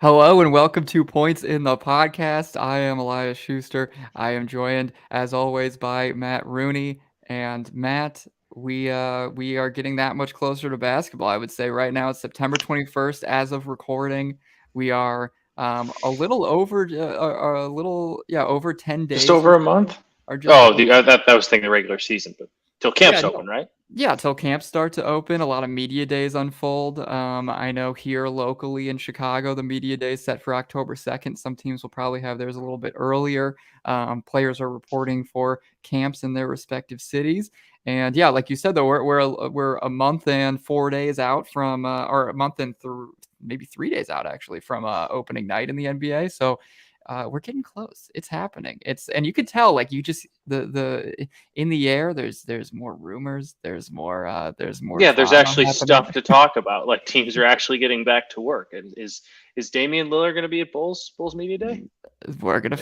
Hello and welcome to Points in the Podcast. I am Elias Schuster. I am joined, as always, by Matt Rooney. And Matt, we are getting that much closer to basketball. I would say right now it's September 21st as of recording. We are a little over over 10 Just days over a month? or just Oh, over. that was thinking the regular season, but till Yeah, camp's no. open, right? Yeah, till camps start to open, a lot of media days unfold. I know here locally in Chicago, the media day is set for October 2nd. Some teams will probably have theirs a little bit earlier. Players are reporting for camps in their respective cities. And yeah, like you said, though, we're a month and 4 days out from, or a month and maybe 3 days out actually from opening night in the NBA. So we're getting close. It's happening. And you could tell, like you just the in the air. There's more rumors. There's more Yeah, there's drama actually happening. stuff to talk about. Like teams are actually getting back to work. And is Damian Lillard going to be at Bulls Media Day? Maybe We're gonna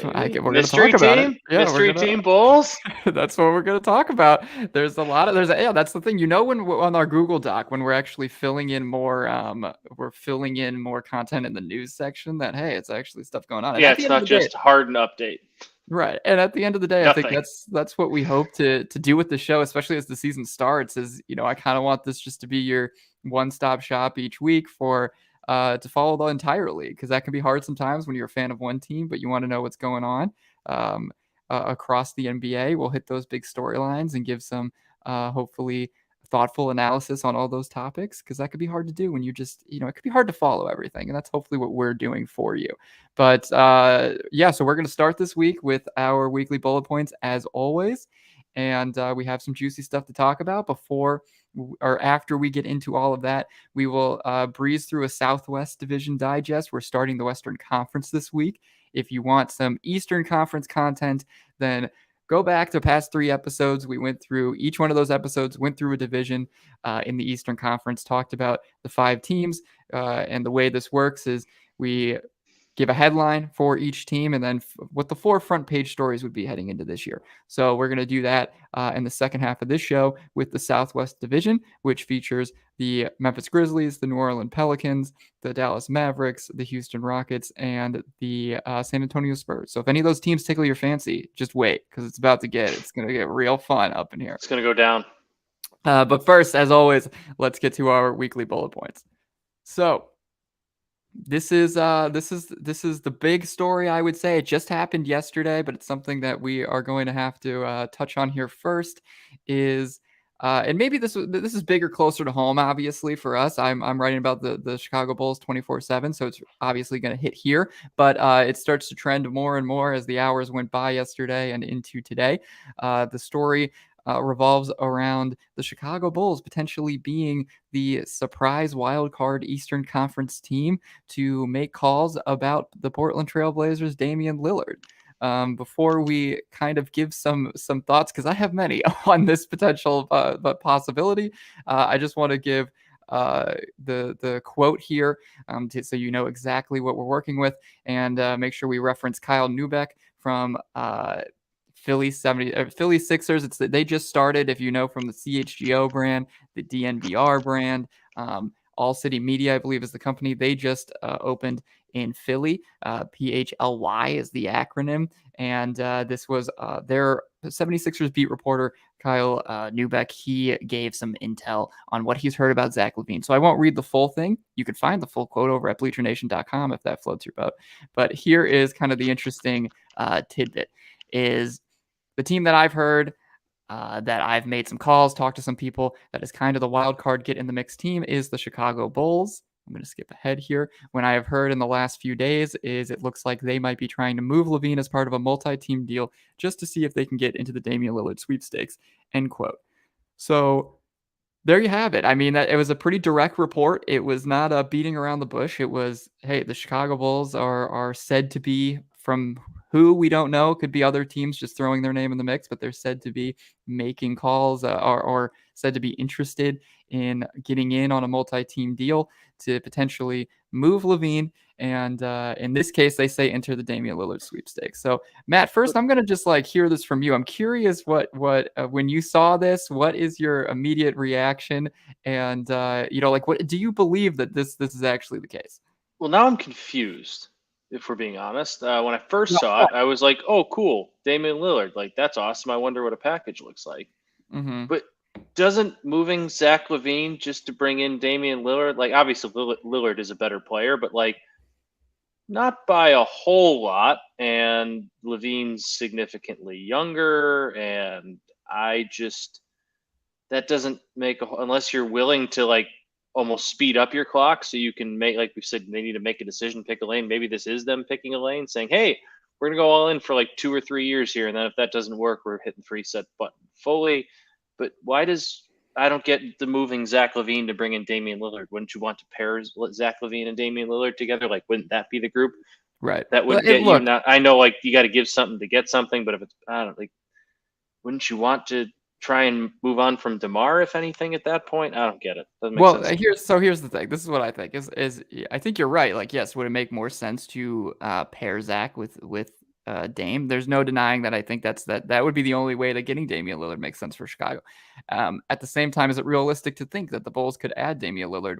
mystery talk about it. team, Yeah, we're mystery gonna. team Bulls. That's what we're gonna talk about. Yeah, that's the thing. You know, when on our Google Doc, when we're actually filling in more, we're filling in more content in the news section. That hey, it's actually stuff going on. And Yeah, at the it's end of not the day, just Harden update. right. And at the end of the day, I think Nothing. that's what we hope to do with the show, especially as the season starts, is I kind of want this just to be your one-stop shop each week for to follow the entire league, because that can be hard sometimes when you're a fan of one team, but you want to know what's going on across the NBA. We'll hit those big storylines and give some hopefully thoughtful analysis on all those topics, because that could be hard to do when you just, it could be hard to follow everything. And that's hopefully what we're doing for you. But yeah, so we're going to start this week with our weekly bullet points as always. And we have some juicy stuff to talk about before or after we get into all of that. We will breeze through a Southwest Division digest. We're starting the Western Conference this week. If you want some Eastern Conference content, then go back to past 3 episodes. We went through each one of those episodes, went through a division in the Eastern Conference, talked about the 5 teams. And the way this works is we give a headline for each team and then what the 4 front-page stories would be heading into this year. So we're going to do that in the second half of this show with the Southwest Division, which features the Memphis Grizzlies, the New Orleans Pelicans, the Dallas Mavericks, the Houston Rockets, and the San Antonio Spurs. So if any of those teams tickle your fancy, just wait, because it's going to get real fun up in here. It's going to go down. But first, as always, let's get to our weekly bullet points. So this is the big story, I would say. It just happened yesterday, but it's something that we are going to have to touch on here first. And maybe this is bigger, closer to home, obviously for us. I'm writing about the Chicago Bulls 24/7, so it's obviously going to hit here. But it starts to trend more and more as the hours went by yesterday and into today. The story revolves around the Chicago Bulls potentially being the surprise wild card Eastern Conference team to make calls about the Portland Trailblazers' Damian Lillard. Before we kind of give some thoughts, because I have many on this potential possibility, I just want to give the quote here so you know exactly what we're working with, and make sure we reference Kyle Neubeck from Philly Sixers. They just started, if you know, from the CHGO brand, the DNVR brand. All City Media, I believe, is the company. They just opened in Philly. PHLY is the acronym. And this was their 76ers beat reporter, Kyle Neubeck. He gave some intel on what he's heard about Zach LaVine. So I won't read the full thing. You can find the full quote over at bleachernation.com if that floats your boat. But here is kind of the interesting tidbit is the team that I've heard, that I've made some calls, talked to some people, that is kind of the wild card get in the mix team is the Chicago Bulls. I'm going to skip ahead here. When I have heard in the last few days is it looks like they might be trying to move LaVine as part of a multi-team deal just to see if they can get into the Damian Lillard sweepstakes, end quote. So there you have it. I mean, it was a pretty direct report. It was not a beating around the bush. It was, hey, the Chicago Bulls are said to be, from who we don't know, could be other teams just throwing their name in the mix, but they're said to be making calls or said to be interested in getting in on a multi-team deal to potentially move LaVine. And in this case, they say enter the Damian Lillard sweepstakes. So, Matt, first, I'm going to just hear this from you. I'm curious what when you saw this, what is your immediate reaction? And what do you believe that this is actually the case? Well, now I'm confused, if we're being honest. When I first saw it, I was like, oh, cool, Damian Lillard. Like, that's awesome. I wonder what a package looks like. Mm-hmm. But doesn't moving Zach LaVine just to bring in Damian Lillard, like, obviously Lillard is a better player, but, like, not by a whole lot. And LaVine's significantly younger. And that doesn't make unless you're willing to, like, almost speed up your clock so you can make, like we said, they need to make a decision, pick a lane. Maybe this is them picking a lane, saying, hey, we're going to go all in for like 2 or 3 years here. And then if that doesn't work, we're hitting the reset button fully. But I don't get the moving Zach LaVine to bring in Damian Lillard. Wouldn't you want to pair Zach LaVine and Damian Lillard together? Like, wouldn't that be the group? Right. That would get you. Not, I know, like, you got to give something to get something, but if it's, I don't like, wouldn't you want to try and move on from DeMar, if anything, at that point? I don't get it. Doesn't make sense. Here's the thing. This is what I think is I think you're right. Like, yes, would it make more sense to pair Zach with Dame? There's no denying that. I think that would be the only way that getting Damian Lillard makes sense for Chicago. At the same time, is it realistic to think that the Bulls could add Damian Lillard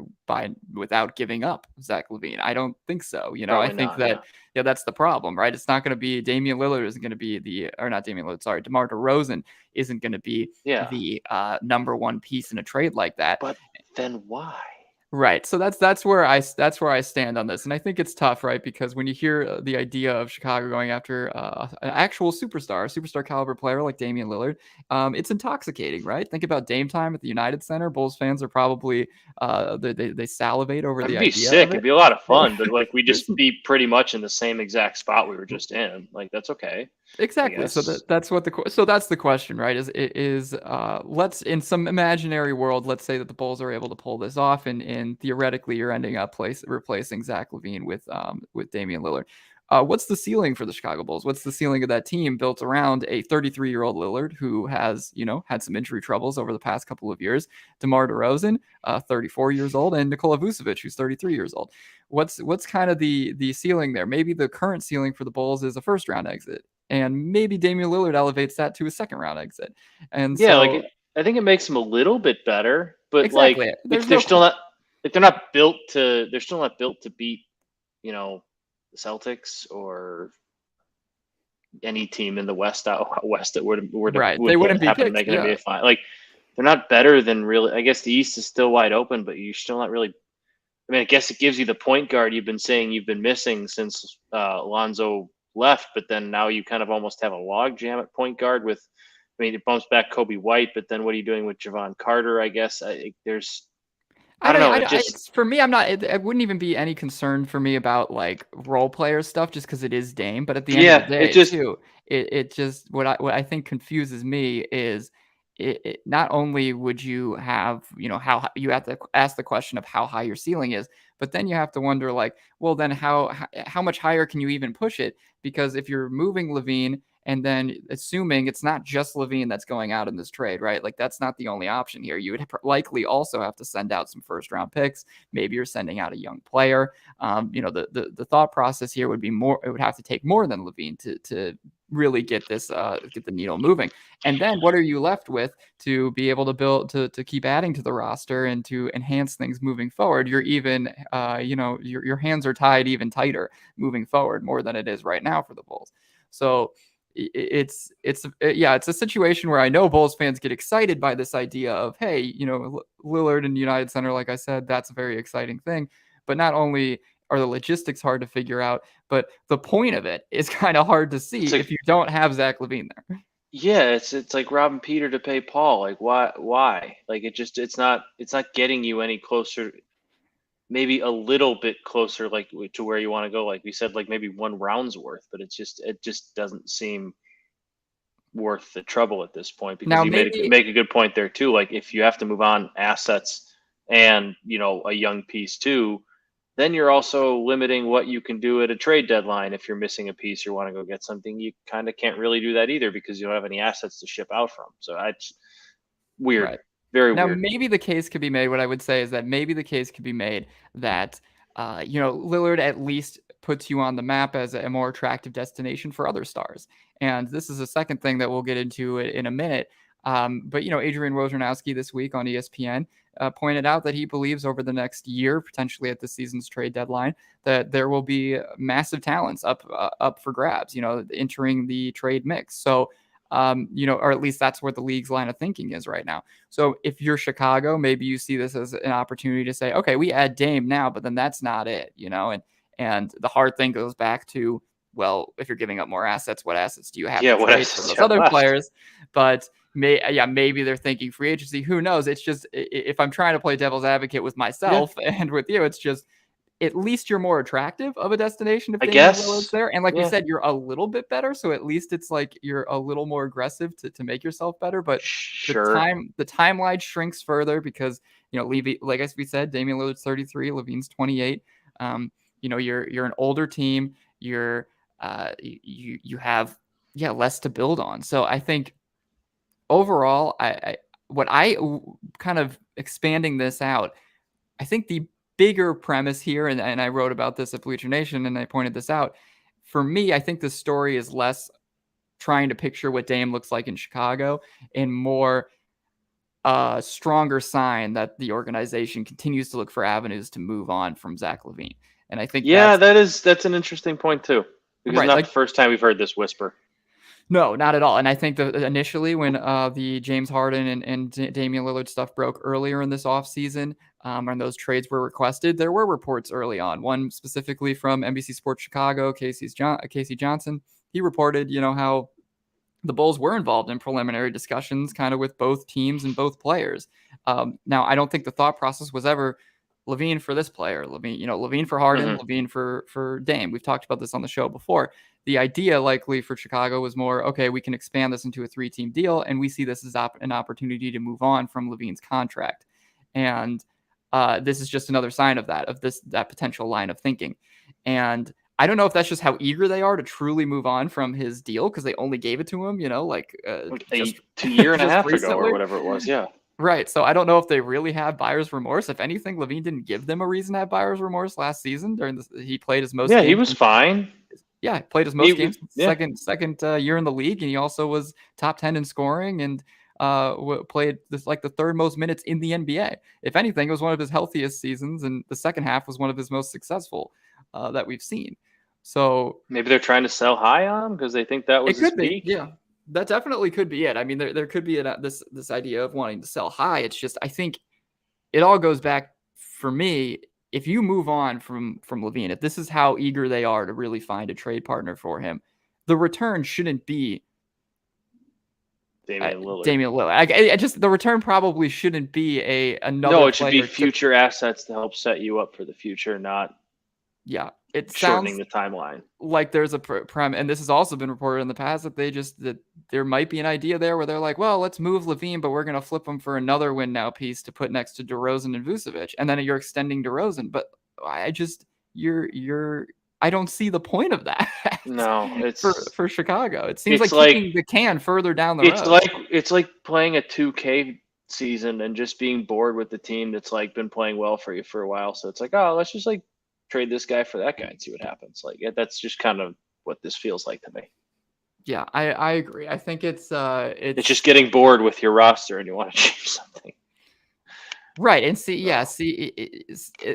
without giving up Zach LaVine? I don't think so. Probably I think that's the problem, right? It's not going to be Damian Lillard isn't going to be not Damian Lillard. Sorry, DeMar DeRozan isn't going to be the number one piece in a trade like that. But then why? Right. So that's where I stand on this. And I think it's tough, right? Because when you hear the idea of Chicago going after an actual superstar caliber player like Damian Lillard, it's intoxicating, right? Think about Dame time at the United Center. Bulls fans are probably they salivate over the idea. It'd be sick. It'd be a lot of fun, but like we just be pretty much in the same exact spot we were just in. Like, that's okay. Exactly. So that's the question, right? Let's, in some imaginary world, let's say that the Bulls are able to pull this off, and theoretically you're ending up replacing Zach LaVine with Damian Lillard. What's the ceiling for the Chicago Bulls? What's the ceiling of that team built around a 33-year-old Lillard who has, had some injury troubles over the past couple of years, DeMar DeRozan, 34 years old, and Nikola Vucevic, who's 33 years old. What's kind of the ceiling there? Maybe the current ceiling for the Bulls is a first-round exit. And maybe Damian Lillard elevates that to a second-round exit. And I think it makes them a little bit better, but exactly. They're still not built to beat, the Celtics or any team in the West out west that would they wouldn't happen be to make an NBA final. Like, they're not better than really. I guess the East is still wide open, but you're still not really. I mean, I guess it gives you the point guard you've been saying you've been missing since Alonzo left, but then now you kind of almost have a log jam at point guard with, it bumps back Kobe White, but then what are you doing with Javon Carter? I guess I don't know. For me, it wouldn't even be any concern for me about like role player stuff, just because it is Dame. But at the end of the day, what I think confuses me is it not only would you have, how you have to ask the question of how high your ceiling is, but then you have to wonder, like, well, then how much higher can you even push it? Because if you're moving LaVine and then assuming it's not just LaVine that's going out in this trade, right? Like, that's not the only option here. You would likely also have to send out some first round picks. Maybe you're sending out a young player. The thought process here would be more. It would have to take more than LaVine to really get the needle moving. And then what are you left with to be able to build, to keep adding to the roster and to enhance things moving forward? You're even, your hands are tied even tighter moving forward, more than it is right now for the Bulls. So it's a situation where I know Bulls fans get excited by this idea of, hey, Lillard and United Center, like I said, that's a very exciting thing. But not only are the logistics hard to figure out, but the point of it is kind of hard to see if you don't have Zach LaVine there. Yeah, it's like robbing Peter to pay Paul. Like, why? Like, it's not getting you any closer. Maybe a little bit closer, like, to where you want to go. Like we said, like maybe one round's worth, but it just doesn't seem worth the trouble at this point. Because you make a good point there too. Like, if you have to move on assets and a young piece too, then you're also limiting what you can do at a trade deadline. If you're missing a piece or want to go get something, you kind of can't really do that either because you don't have any assets to ship out from. So it's weird. Right. Very now, weird. Maybe the case could be made. What I would say is that maybe the case could be made that, Lillard at least puts you on the map as a more attractive destination for other stars. And this is a second thing that we'll get into in a minute. But, Adrian Wojnarowski this week on ESPN pointed out that he believes over the next year, potentially at the season's trade deadline, that there will be massive talents up for grabs, entering the trade mix. So, or at least that's where the league's line of thinking is right now. So if you're Chicago, maybe you see this as an opportunity to say, okay, we add Dame now, but then that's not it, and the hard thing goes back to, well, if you're giving up more assets, what assets do you have to what trade for assets those you have other left? players? But maybe they're thinking free agency. Who knows? It's just, if I'm trying to play devil's advocate with myself and with you, it's just, at least you're more attractive of a destination if I Damian guess. Lillard's there. And like we said, you're a little bit better. So at least it's like you're a little more aggressive to make yourself better. But Sure. the timeline shrinks further because, Levy, like as we said, Damian Lillard's 33, Levine's 28. You're an older team. You have less to build on. So I think overall, I kind of expanding this out, I think the bigger premise here, and I wrote about this at Bleacher Nation and I pointed this out, for me, I think the story is less trying to picture what Dame looks like in Chicago and more a stronger sign that the organization continues to look for avenues to move on from Zach LaVine. And I think that's an interesting point too, because not the first time we've heard this whisper. No, not at all. And I think that initially when the James Harden and Damian Lillard stuff broke earlier in this offseason, and those trades were requested, there were reports early on. One specifically from NBC Sports Chicago, Casey Johnson. He reported, how the Bulls were involved in preliminary discussions kind of with both teams and both players. Now, I don't think the thought process was ever LaVine for this player, LaVine for Harden, LaVine for Dame. We've talked about this on the show before. The idea likely for Chicago was more, okay, we can expand this into a 3-team deal, and we see this as an opportunity to move on from LaVine's contract. And this is just another sign of that potential line of thinking. And I don't know if that's just how eager they are to truly move on from his deal because they only gave it to him, just 2 years and a half ago or whatever it was. Yeah. Right. So I don't know if they really have buyer's remorse. If anything, LaVine didn't give them a reason to have buyer's remorse last season. He played his most games. He was fine. Yeah, played his most games second year in the league, and he also was top 10 in scoring and played the third most minutes in the NBA. If anything, it was one of his healthiest seasons, and the second half was one of his most successful that we've seen. So maybe they're trying to sell high on him because they think that was his peak. Yeah, that definitely could be it. I mean, there could be this idea of wanting to sell high. It's just, I think it all goes back for me. If you move on from LaVine, if this is how eager they are to really find a trade partner for him, the return shouldn't be Damian Lillard. I just, the return probably shouldn't be another. No, it should be future assets to help set you up for the future, not it shortening sounds the timeline. Like there's a and this has also been reported in the past that there might be an idea there where they're like, well, let's move LaVine, but we're going to flip him for another win now piece to put next to DeRozan and Vucevic, and then you're extending DeRozan. But I just I don't see the point of that. No, it's for Chicago. It seems like kicking the can further down the road. It's like playing a 2K season and just being bored with the team that's like been playing well for you for a while. So it's like, oh, let's just like trade this guy for that guy and see what happens. Like that's just kind of what this feels like to me. Yeah, I agree. I think it's just getting bored with your roster and you want to change something. Right. And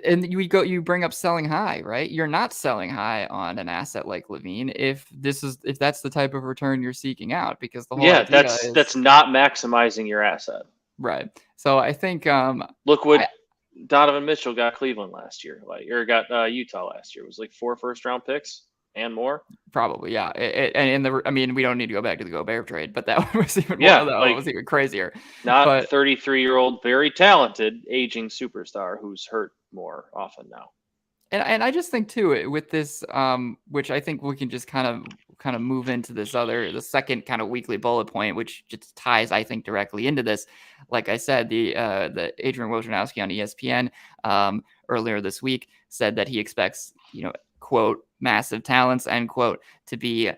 and you bring up selling high, right? You're not selling high on an asset like LaVine if that's the type of return you're seeking out, because the whole idea that's not maximizing your asset. Right. So I think look what Donovan Mitchell got Cleveland last year, got Utah last year. It was like 4 first-round picks and more. Probably, yeah. We don't need to go back to the Gobert trade, but that was even was even crazier. Not a 33-year-old, very talented, aging superstar who's hurt more often now. And I just think too, with this, which I think we can just kind of move into the second kind of weekly bullet point, which just ties, I think, directly into this. Like I said, the Adrian Wojnarowski on ESPN earlier this week said that he expects, quote, massive talents, end quote, to be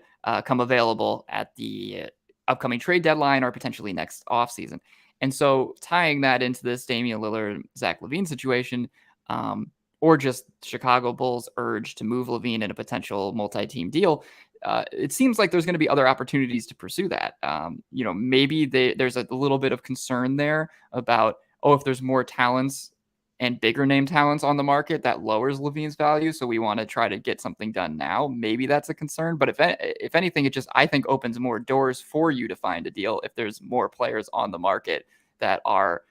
come available at the upcoming trade deadline or potentially next offseason. And so tying that into this Damian Lillard, Zach LaVine situation, or just Chicago Bulls urge to move LaVine in a potential multi-team deal, it seems like there's going to be other opportunities to pursue that. Maybe there's a little bit of concern there about, if there's more talents and bigger name talents on the market, that lowers LaVine's value. So we want to try to get something done now. Maybe that's a concern. But if anything, it just, I think, opens more doors for you to find a deal if there's more players on the market that are,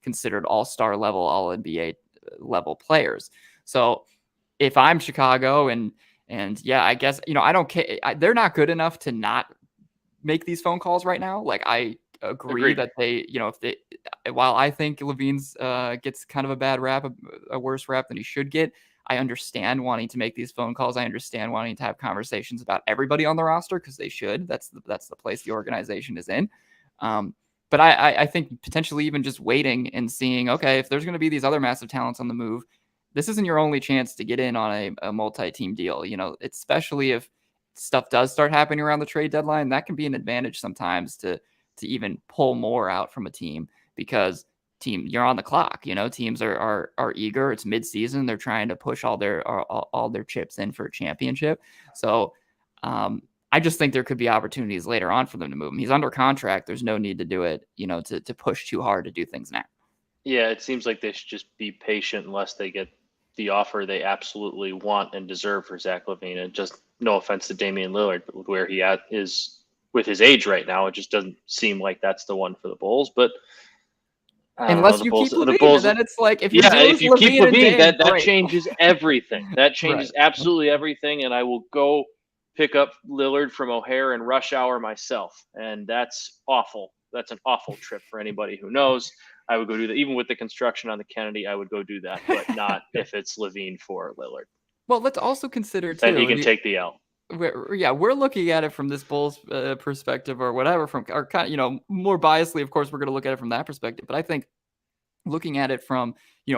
considered all-star level, all NBA level players. So if I'm Chicago and yeah, I guess, I don't care. They're not good enough to not make these phone calls right now. Like, I agree that they, while I think LaVine's gets kind of a bad rap, a worse rap than he should get, I understand wanting to make these phone calls. I understand wanting to have conversations about everybody on the roster, because they should. That's the place the organization is in. But I think potentially even just waiting and seeing, okay, if there's going to be these other massive talents on the move, this isn't your only chance to get in on a multi-team deal. Especially if stuff does start happening around the trade deadline, that can be an advantage sometimes to even pull more out from a team, because you're on the clock. Teams are eager. It's midseason. They're trying to push all their chips in for a championship. So I just think there could be opportunities later on for them to move him. He's under contract. There's no need to do it, to push too hard to do things now. Yeah, it seems like they should just be patient unless they get the offer they absolutely want and deserve for Zach LaVine. And just, no offense to Damian Lillard, but where he is with his age right now, it just doesn't seem like that's the one for the Bulls. But unless you keep LaVine, then it's like, if you keep LaVine, that changes everything. That changes absolutely everything. And I will go pick up Lillard from O'Hare in rush hour myself, and that's awful. That's an awful trip for anybody who knows. I would go do that. Even with the construction on the Kennedy, I would go do that, but not if it's LaVine for Lillard. Well, let's also consider, too. And he can take the L. We're looking at it from this Bulls perspective, or whatever, or kind of, more biasly, of course, we're going to look at it from that perspective. But I think looking at it from,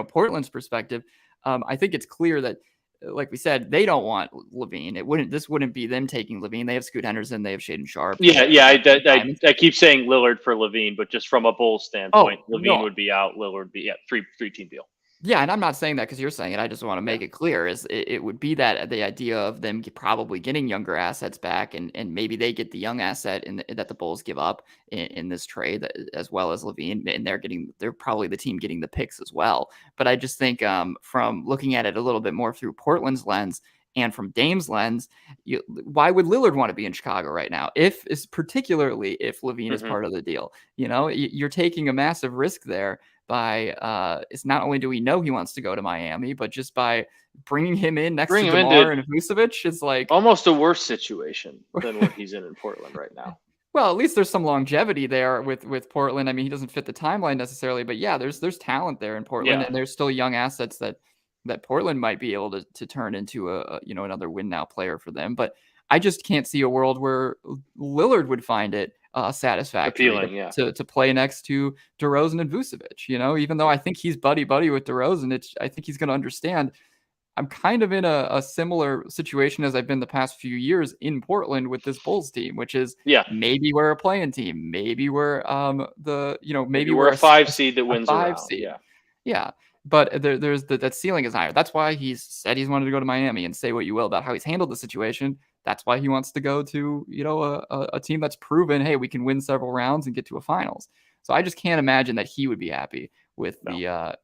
Portland's perspective, I think it's clear that, like we said, they don't want LaVine. This wouldn't be them taking LaVine. They have Scoot Henderson. They have Shaedon Sharpe. I keep saying Lillard for LaVine, but just from a Bulls standpoint, LaVine would be out. Lillard would be three-team deal. Yeah, and I'm not saying that because you're saying it. I just want to make it clear, it would be that the idea of them probably getting younger assets back, and maybe they get the young asset that the Bulls give up in this trade, as well as LaVine, and they're probably the team getting the picks as well. But I just think from looking at it a little bit more through Portland's lens and from Dame's lens, why would Lillard want to be in Chicago right now? Particularly if LaVine is part of the deal, you're taking a massive risk there. It's not only do we know he wants to go to Miami, but just by bringing him in next to DeMar and Vucevic, it's like almost a worse situation than what he's in Portland right now. Well, at least there's some longevity there with Portland. I mean, he doesn't fit the timeline necessarily, but yeah, there's talent there in Portland, and there's still young assets that Portland might be able to turn into another win now player for them. But I just can't see a world where Lillard would find it satisfactory to play next to DeRozan and Vucevic. Even though I think he's buddy with DeRozan, I think he's going to understand I'm kind of in a similar situation as I've been the past few years in Portland with this Bulls team, which is maybe we're a play-in team, maybe we're maybe we're a 5 seed that wins around. Yeah. But there's that ceiling is higher. That's why he's said he's wanted to go to Miami, and say what you will about how he's handled the situation. That's why he wants to go to, a team that's proven, hey, we can win several rounds and get to a finals. So I just can't imagine that he would be happy with the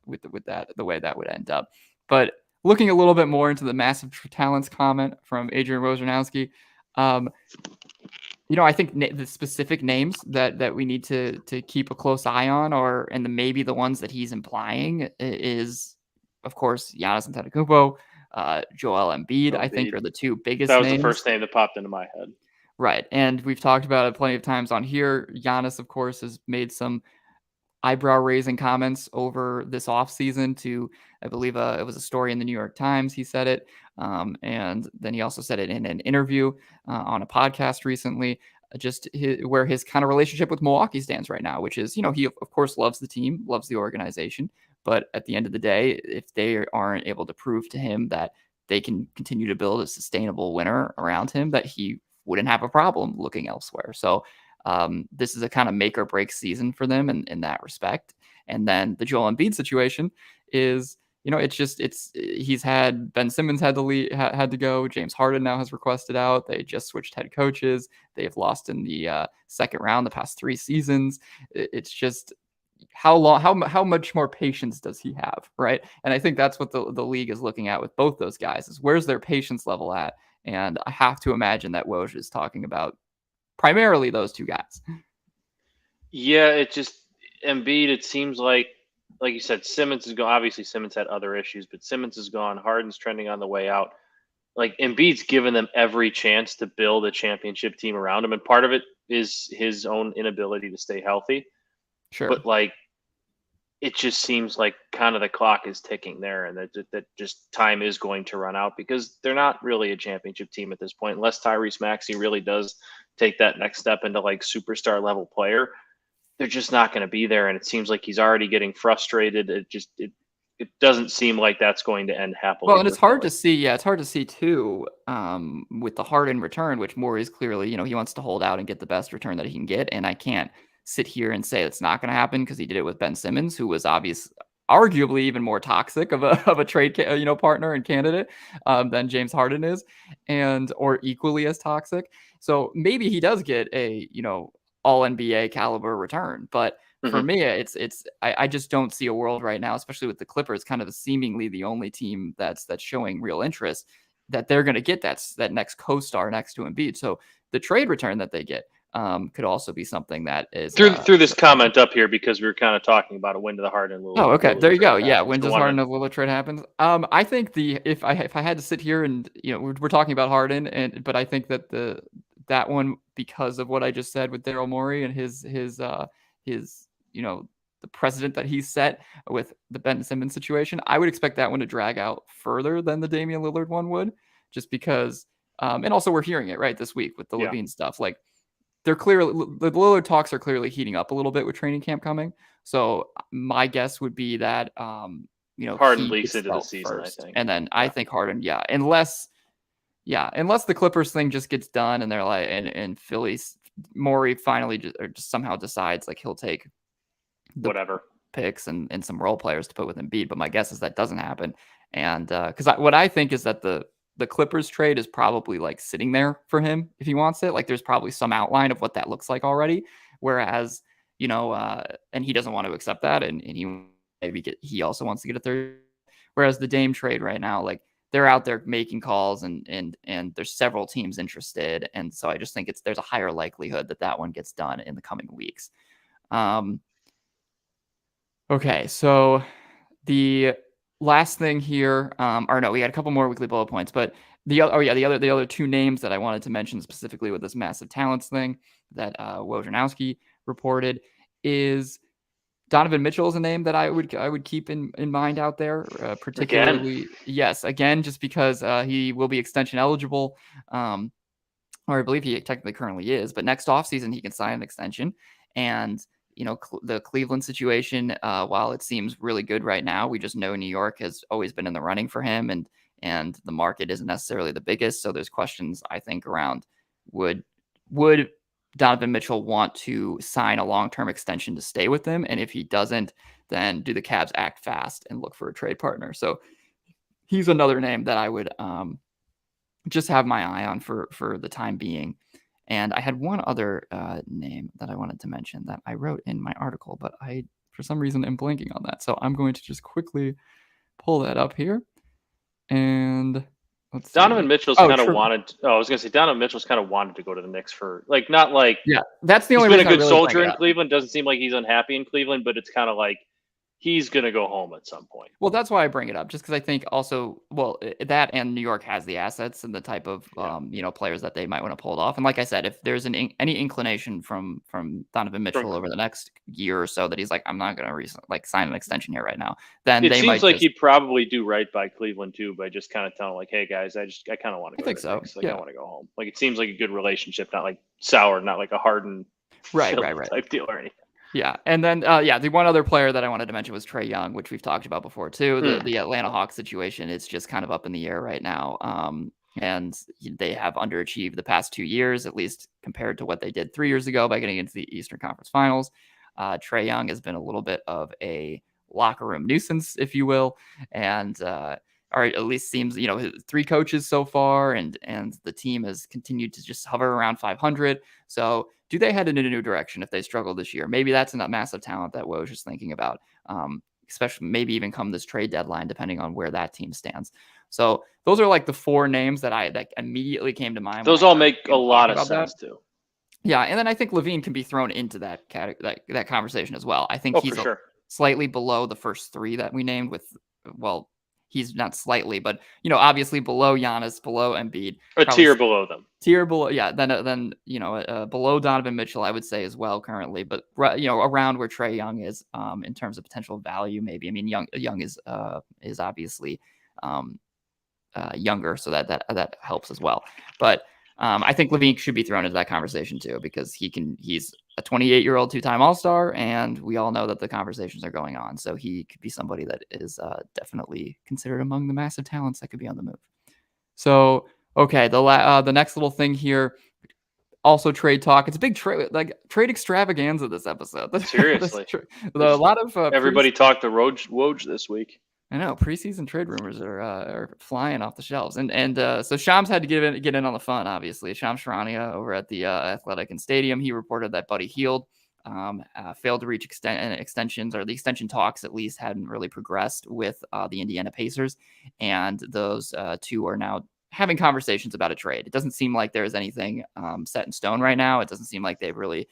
way that would end up. But looking a little bit more into the massive talents comment from Adrian Wojnarowski, I think the specific names that we need to keep a close eye on and maybe the ones that he's implying is, of course, Giannis Antetokounmpo, Joel Embiid, I think, are the two biggest names. That was the first name that popped into my head. Right. And we've talked about it plenty of times on here. Giannis, of course, has made some eyebrow-raising comments over this offseason to, I believe it was a story in the New York Times. He said it. And then he also said it in an interview on a podcast recently, where his kind of relationship with Milwaukee stands right now, which is, he, of course, loves the team, loves the organization. But at the end of the day, if they aren't able to prove to him that they can continue to build a sustainable winner around him, that he wouldn't have a problem looking elsewhere. So this is a kind of make or break season for them in that respect. And then the Joel Embiid situation is, he's had Ben Simmons had to leave, had to go. James Harden now has requested out. They just switched head coaches. They have lost in the second round the past 3 seasons. It's just how long, how much more patience does he have, right? And I think that's what the league is looking at with both those guys is where's their patience level at? And I have to imagine that Woj is talking about primarily those 2 guys. Yeah, it just Embiid. It seems like you said, Simmons is gone. Obviously, Simmons had other issues, but Simmons is gone. Harden's trending on the way out. Like Embiid's given them every chance to build a championship team around him, and part of it is his own inability to stay healthy. Sure. But like, it just seems like kind of the clock is ticking there, and that just time is going to run out because they're not really a championship team at this point, unless Tyrese Maxey really does take that next step into like superstar level player. They're just not going to be there, and it seems like he's already getting frustrated. It doesn't seem like that's going to end happily. Well, and it's hard to see. Yeah, it's hard to see too. With the Harden return, which Morey's clearly, he wants to hold out and get the best return that he can get, and I can't sit here and say it's not going to happen because he did it with Ben Simmons, who was arguably even more toxic of a trade partner and candidate than James Harden is, or equally as toxic. So maybe he does get a all NBA caliber return, but for me, I just don't see a world right now, especially with the Clippers, kind of seemingly the only team that's showing real interest, that they're going to get that next co-star next to Embiid. So the trade return that they get could also be something that is through this comment up here, because we were kind of talking about when the Harden Lillard. Oh, okay, there you go. Yeah, when does Harden and Lillard trade happens? I think if I had to sit here and we're talking about Harden, but I think that that one, because of what I just said with Daryl Morey and his the precedent that he set with the Ben Simmons situation, I would expect that one to drag out further than the Damian Lillard one would, just because. And also we're hearing it right this week with the Levine stuff. Like they're clearly, the Lillard talks are clearly heating up a little bit with training camp coming. So my guess would be that Harden leaks into the season first, I think, and then I think Harden, unless the Clippers thing just gets done and they're like, and Philly's Morey finally just somehow decides like he'll take whatever picks and some role players to put with Embiid. But my guess is that doesn't happen. And because what I think is that the Clippers trade is probably like sitting there for him if he wants it. Like there's probably some outline of what that looks like already. Whereas, and he doesn't want to accept that. And he also wants to get a third. Whereas the Dame trade right now, like they're out there making calls and there's several teams interested. And so I just think there's a higher likelihood that one gets done in the coming weeks. Okay. So the last thing here, we had a couple more weekly bullet points, but the other 2 names that I wanted to mention specifically with this massive talents thing that Wojnarowski reported is Donovan Mitchell is a name that I would keep in mind out there, particularly again, just because he will be extension eligible, or I believe he technically currently is, but next offseason he can sign an extension. And the Cleveland situation, while it seems really good right now, we just know New York has always been in the running for him, and the market isn't necessarily the biggest. So there's questions, I think, around would Donovan Mitchell want to sign a long-term extension to stay with them? And if he doesn't, then do the Cavs act fast and look for a trade partner? So he's another name that I would just have my eye on for the time being. And I had one other name that I wanted to mention that I wrote in my article, but I, for some reason, am blanking on that. So I'm going to just quickly pull that up here. And Donovan Mitchell's kind of wanted. I was going to say Donovan Mitchell's kind of wanted to go to the Knicks for not like. Yeah, that's the only. He's been a good soldier in Cleveland. Doesn't seem like he's unhappy in Cleveland, but it's kind of like he's going to go home at some point. Well, that's why I bring it up, just because I think also, that and New York has the assets and the type of, players that they might want to pull it off. And like I said, if there's any inclination from Donovan Mitchell over the next year or so that he's like, I'm not going to sign an extension here right now, then it seems like he'd probably do right by Cleveland too, by just kind of telling like, hey guys, I kind of want to go. I think so. I want to go home. Like it seems like a good relationship, not like sour, not like a Harden right type deal or anything. Yeah. And then, the one other player that I wanted to mention was Trae Young, which we've talked about before too. The Atlanta Hawks situation is just kind of up in the air right now. And they have underachieved the past 2 years, at least compared to what they did 3 years ago by getting into the Eastern Conference Finals. Trae Young has been a little bit of a locker room nuisance, if you will, and or at least seems, his 3 coaches so far, and the team has continued to just hover around 500. So do they head in a new direction if they struggle this year? Maybe that's not massive talent that Woj is thinking about, especially maybe even come this trade deadline, depending on where that team stands. So those are like the 4 names that immediately came to mind. Those all make a lot of sense too. Yeah, and then I think LaVine can be thrown into that that conversation as well. I think he's for sure. Slightly below the first 3 that we named he's not slightly, but obviously below Giannis, below Embiid, a tier below them. Tier below, yeah. Then below Donovan Mitchell, I would say as well currently, but around where Trae Young is in terms of potential value, maybe. I mean, Young is obviously younger, so that helps as well. But I think LaVine should be thrown into that conversation too, because he's a 28-year-old 2-time All-Star, and we all know that the conversations are going on. So he could be somebody that is definitely considered among the massive talents that could be on the move. So, okay, the next little thing here, also trade talk. It's a big trade extravaganza this episode. Seriously. A lot of everybody talked to Woj this week. I know preseason trade rumors are flying off the shelves, and so Shams had to get in on the fun. Obviously, Shams Charania over at the Athletic and Stadium, he reported that Buddy Hield failed to reach extensions, or the extension talks at least hadn't really progressed with the Indiana Pacers, and those 2 are now having conversations about a trade. It doesn't seem like there is anything set in stone right now. It doesn't seem like they've really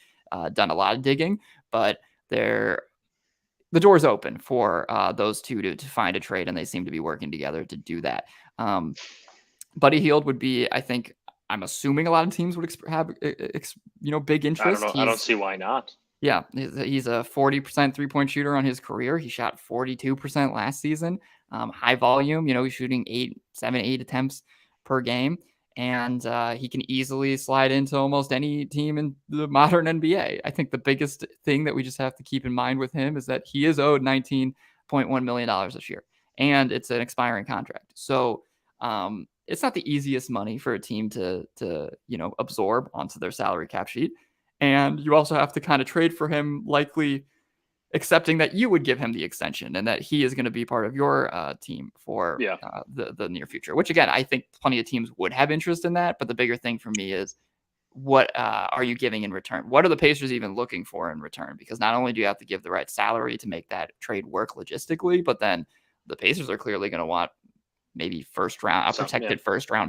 done a lot of digging, but the door's open for those 2 to find a trade, and they seem to be working together to do that. Buddy Hield would be, I think, I'm assuming a lot of teams would have big interest. I don't see why not. Yeah, he's a 40% three-point shooter on his career. He shot 42% last season. High volume, he's shooting 7, 8 attempts per game. And he can easily slide into almost any team in the modern NBA. I think the biggest thing that we just have to keep in mind with him is that he is owed $19.1 million this year, and it's an expiring contract. So it's not the easiest money for a team to absorb onto their salary cap sheet. And you also have to kind of trade for him, likely accepting that you would give him the extension and that he is going to be part of your team for the near future, which again, I think plenty of teams would have interest in that. But the bigger thing for me is, what are you giving in return? What are the Pacers even looking for in return? Because not only do you have to give the right salary to make that trade work logistically, but then the Pacers are clearly going to want maybe first round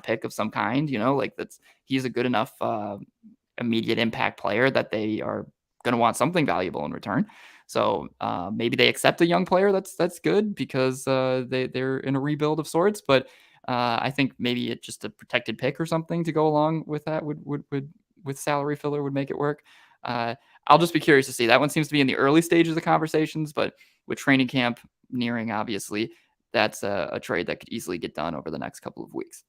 pick of some kind, he's a good enough immediate impact player that they are going to want something valuable in return. So maybe they accept a young player that's good because they're in a rebuild of sorts. But I think maybe it's just a protected pick or something to go along with that would with salary filler would make it work. I'll just be curious to see. That one seems to be in the early stages of conversations, but with training camp nearing, obviously, that's a trade that could easily get done over the next couple of weeks.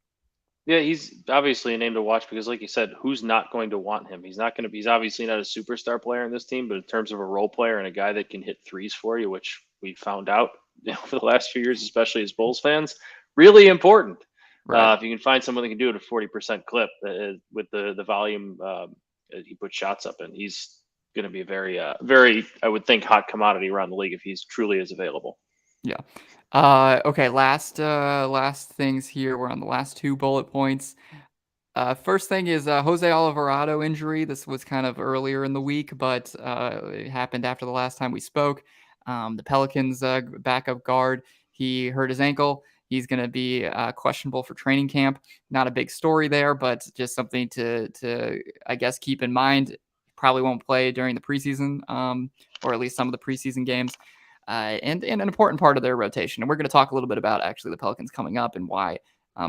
Yeah, he's obviously a name to watch because, like you said, who's not going to want him? He's obviously not a superstar player in this team, but in terms of a role player and a guy that can hit threes for you, which we found out for the last few years, especially as Bulls fans, really important. Right. If you can find someone that can do it at 40% clip with the volume he puts shots up in, he's going to be a very, I would think, hot commodity around the league if he's truly is available. Yeah. Okay. Last things here. We're on the last 2 bullet points. First thing is Jose Alvarado injury. This was kind of earlier in the week, but it happened after the last time we spoke. The Pelicans backup guard, he hurt his ankle. He's going to be questionable for training camp. Not a big story there, but just something to I guess keep in mind. Probably won't play during the preseason, or at least some of the preseason games. And an important part of their rotation. And we're going to talk a little bit about actually the Pelicans coming up and why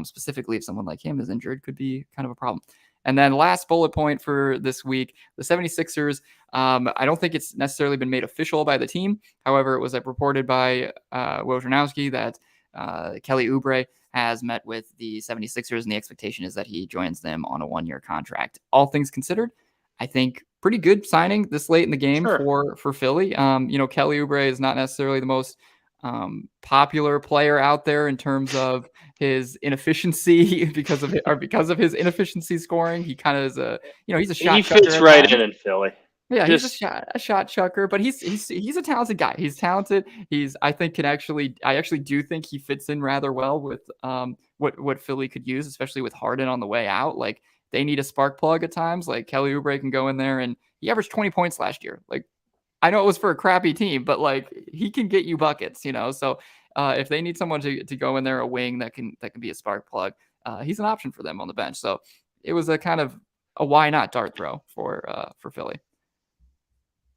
specifically if someone like him is injured could be kind of a problem. And then last bullet point for this week, the 76ers, I don't think it's necessarily been made official by the team. However, it was reported by Wojnarowski that Kelly Oubre has met with the 76ers, and the expectation is that he joins them on a 1-year contract. All things considered, I think pretty good signing this late in the game for Philly. Kelly Oubre is not necessarily the most popular player out there in terms of his inefficiency because of his inefficiency scoring. He kind of is he's a shot. He fits right in Philly. Yeah, he's a shot chucker, but he's a talented guy. He's talented. I actually do think he fits in rather well with what Philly could use, especially with Harden on the way out. Like they need a spark plug at times. Like Kelly Oubre can go in there and he averaged 20 points last year. Like I know it was for a crappy team, but like he can get you buckets, So if they need someone to go in there, a wing that can be a spark plug, he's an option for them on the bench. So it was a kind of a why not dart throw for Philly.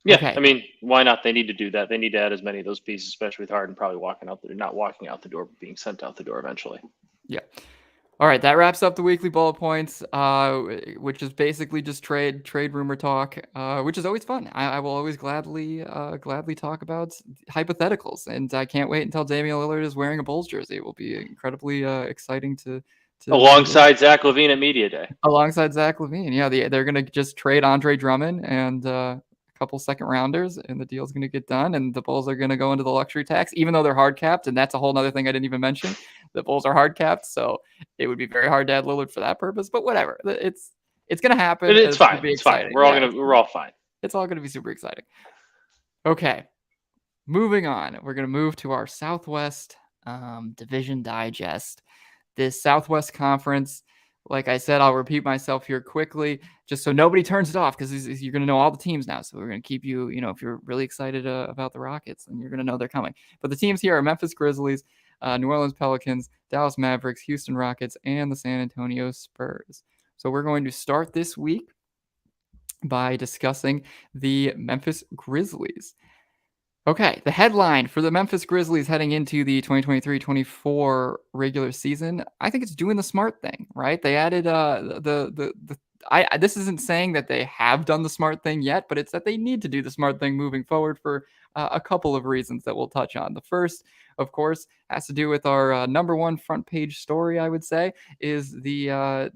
Yeah, Okay. I mean, why not? They need to do that. They need to add as many of those pieces, especially with Harden probably not walking out the door, but being sent out the door eventually. Yeah. All right, that wraps up the weekly bullet points, which is basically just trade rumor talk, which is always fun. I will always gladly talk about hypotheticals, and I can't wait until Damian Lillard is wearing a Bulls jersey. It will be incredibly exciting to alongside Zach LaVine at Media Day. Alongside Zach LaVine, yeah, they're gonna just trade Andre Drummond and a couple second rounders, and the deal's gonna get done, and the Bulls are gonna go into the luxury tax, even though they're hard capped, and that's a whole other thing I didn't even mention. The Bulls are hard capped, so it would be very hard to add Lillard for that purpose. But whatever, it's gonna happen. It's fine. It's fine. We're all fine. It's all gonna be super exciting. Okay, moving on. We're gonna move to our Southwest Division Digest. This Southwest Conference, like I said, I'll repeat myself here quickly, just so nobody turns it off, because you're going to know all the teams now. So we're going to keep you, if you're really excited about the Rockets, then you're going to know they're coming. But the teams here are Memphis Grizzlies, New Orleans Pelicans, Dallas Mavericks, Houston Rockets, and the San Antonio Spurs. So we're going to start this week by discussing the Memphis Grizzlies. Okay, the headline for the Memphis Grizzlies heading into the 2023-24 regular season, I think it's doing the smart thing, right? They added this isn't saying that they have done the smart thing yet, but it's that they need to do the smart thing moving forward for a couple of reasons that we'll touch on. The first, of course, has to do with our number one front page story, I would say, is the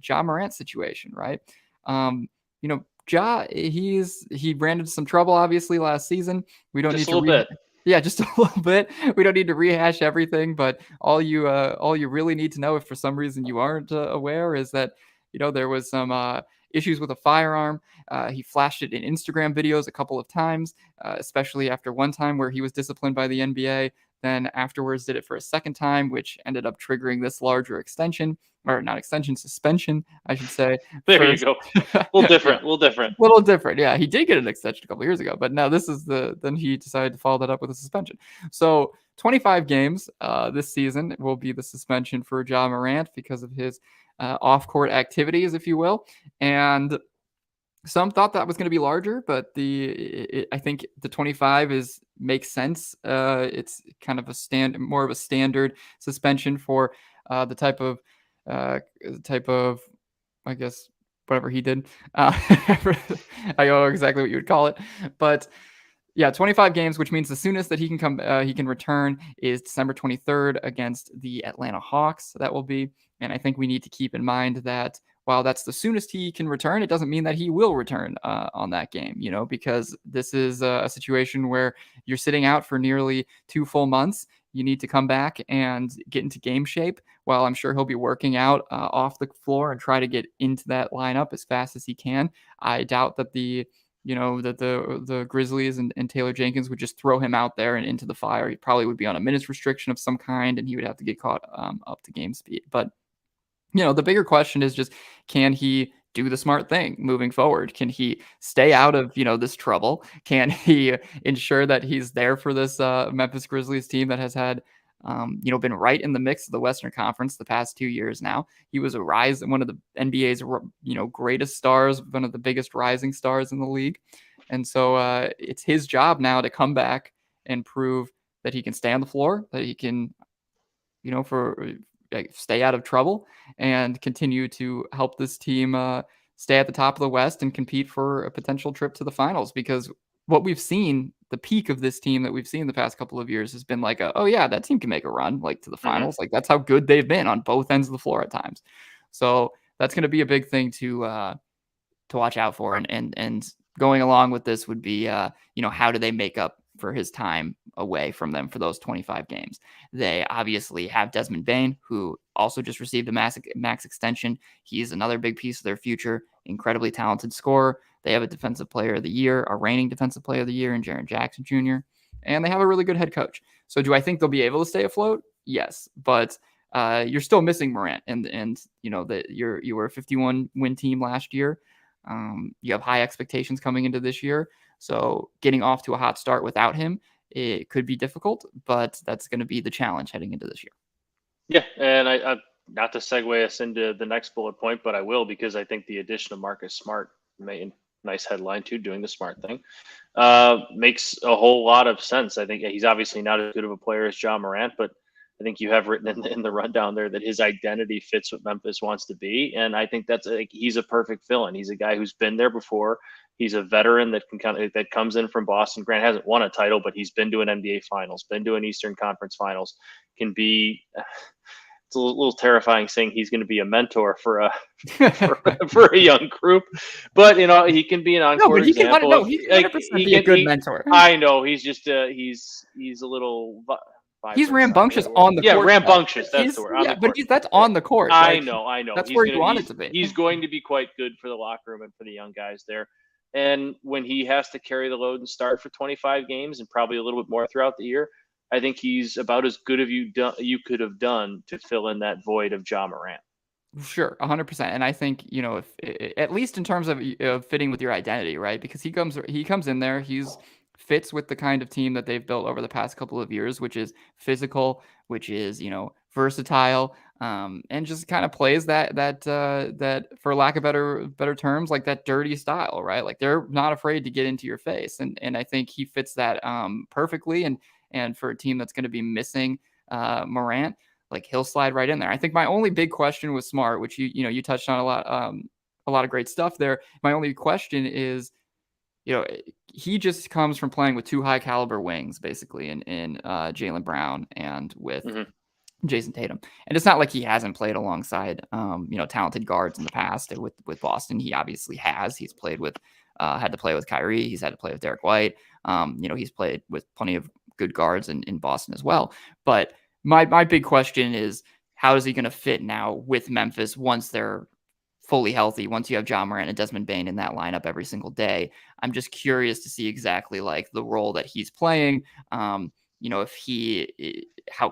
Ja Morant situation, right? Ja, he ran into some trouble obviously last season. We don't just need a little bit. Yeah, just a little bit. We don't need to rehash everything, but all you really need to know, if for some reason you aren't aware, is that there was some issues with a firearm. He flashed it in Instagram videos a couple of times, especially after one time where he was disciplined by the NBA. Then afterwards did it for a second time, which ended up triggering this larger suspension, I should say. There you go. A little different. Little different. Yeah, he did get an extension a couple years ago, but now then he decided to follow that up with a suspension. So 25 games this season will be the suspension for Ja Morant because of his off-court activities, if you will. And some thought that was going to be larger, but I think the 25 makes sense. It's kind of more of a standard suspension for the type of, I guess, whatever he did. I don't know exactly what you would call it, but yeah, 25 games, which means the soonest that he can return is December 23rd against the Atlanta Hawks. That will be, and I think we need to keep in mind that while that's the soonest he can return, it doesn't mean that he will return on that game, because this is a situation where you're sitting out for nearly 2 full months. You need to come back and get into game shape. While I'm sure he'll be working out off the floor and try to get into that lineup as fast as he can, I doubt that the Grizzlies and Taylor Jenkins would just throw him out there and into the fire. He probably would be on a minutes restriction of some kind, and he would have to get caught up to game speed. But the bigger question is just, can he do the smart thing moving forward? Can he stay out of, this trouble? Can he ensure that he's there for this Memphis Grizzlies team that has had, been right in the mix of the Western Conference the past 2 years now? He was one of the NBA's, greatest stars, one of the biggest rising stars in the league. And so it's his job now to come back and prove that he can stay on the floor, that he can, stay out of trouble and continue to help this team stay at the top of the West and compete for a potential trip to the finals. Because what we've seen, the peak of this team that we've seen the past couple of years has been like, oh yeah, that team can make a run like to the finals. Like that's how good they've been on both ends of the floor at times. So that's going to be a big thing to watch out for. And going along with this would be, how do they make up for his time away from them for those 25 games? They obviously have Desmond Bane, who also just received a max extension. He's another big piece of their future, incredibly talented scorer. They have a defensive player of the year, a reigning defensive player of the year in Jaren Jackson Jr., and they have a really good head coach. So do I think they'll be able to stay afloat? Yes, but you're still missing Morant, and that you were a 51 win team last year. You have high expectations coming into this year, so getting off to a hot start without him, it could be difficult, but that's going to be the challenge heading into this year. Yeah, and I not to segue us into the next bullet point, but I will, because I think the addition of Marcus Smart made nice headline too, doing the smart thing, makes a whole lot of sense. I think he's obviously not as good of a player as John Morant, but I think you have written in the rundown there that his identity fits what Memphis wants to be, and I think he's a perfect fill-in. He's a guy who's been there before. He's a veteran that that comes in from Boston. Grant hasn't won a title, but he's been to an NBA Finals, been to an Eastern Conference Finals. Can be. It's a little terrifying saying he's going to be a mentor for a for a young group, but he can be an encore example. He can be a good mentor. I know he's just he's a little. He's rambunctious on the court. Yeah, rambunctious. That's the word. But that's on the court. I know. That's where you want it to be. He's going to be quite good for the locker room and for the young guys there. And when he has to carry the load and start for 25 games and probably a little bit more throughout the year, I think he's about as good as you could have done to fill in that void of Ja Morant. Sure, 100%. And I think, if at least in terms of fitting with your identity, right? Because he comes in there, fits with the kind of team that they've built over the past couple of years, which is physical, which is, versatile, and just kind of plays that for lack of better terms, like that dirty style, right? Like they're not afraid to get into your face. And I think he fits that perfectly. And for a team that's going to be missing Morant, like he'll slide right in there. I think my only big question with Smart, which you touched on a lot of great stuff there. My only question is, he just comes from playing with two high caliber wings, basically, in Jaylen Brown and with Jason Tatum. And it's not like he hasn't played alongside, talented guards in the past with Boston. He obviously has. He's played with, had to play with Kyrie. He's had to play with Derek White. He's played with plenty of good guards in Boston as well. But my big question is, how is he going to fit now with Memphis once they're fully healthy, once you have John Morant and Desmond Bane in that lineup every single day? I'm just curious to see exactly like the role that he's playing. How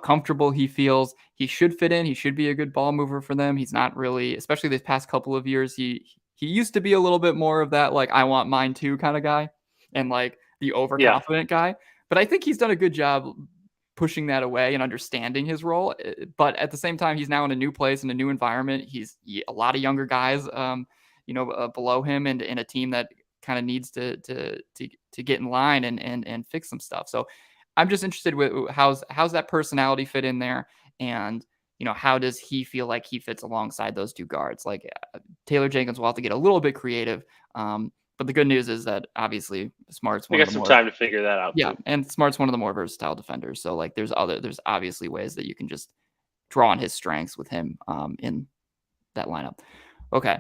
comfortable he feels. He should fit in. He should be a good ball mover for them. He's not really, especially this past couple of years, he used to be a little bit more of that, like, I want mine too kind of guy, and like the overconfident guy. But I think he's done a good job pushing that away and understanding his role. But at the same time, he's now in a new place, in a new environment. He's a lot of younger guys, below him, and in a team that kind of needs to get in line and fix some stuff. So I'm just interested with how's that personality fit in there, and how does he feel like he fits alongside those two guards? Like Taylor Jenkins will have to get a little bit creative. But the good news is that obviously Smart's we got some time to figure that out. Yeah, too. And Smart's one of the more versatile defenders. So like there's obviously ways that you can just draw on his strengths with him in that lineup. Okay.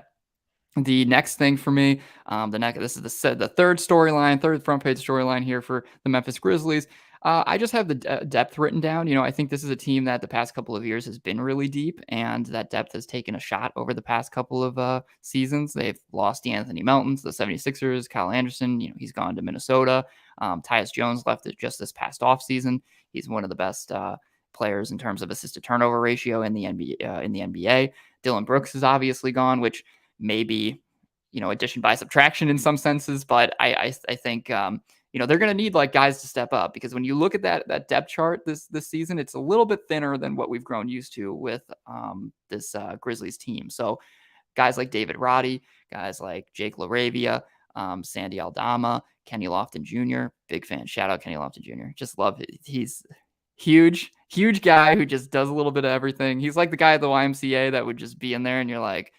The next thing for me, this is the third front page storyline here for the Memphis Grizzlies. I just have the depth written down. I think this is a team that the past couple of years has been really deep, and that depth has taken a shot over the past couple of seasons. They've lost Anthony Melton to the 76ers, Kyle Anderson, he's gone to Minnesota. Tyus Jones left it just this past offseason. He's one of the best players in terms of assist to turnover ratio in the NBA. Dylan Brooks is obviously gone, which may be, addition by subtraction in some senses, but I think they're going to need like guys to step up, because when you look at that depth chart this season, it's a little bit thinner than what we've grown used to with this Grizzlies team. So guys like David Roddy, guys like Jake LaRavia, Sandy Aldama, Kenny Lofton Jr. Big fan. Shout out Kenny Lofton Jr. Just love it. He's huge guy who just does a little bit of everything. He's like the guy at the YMCA that would just be in there and you're like,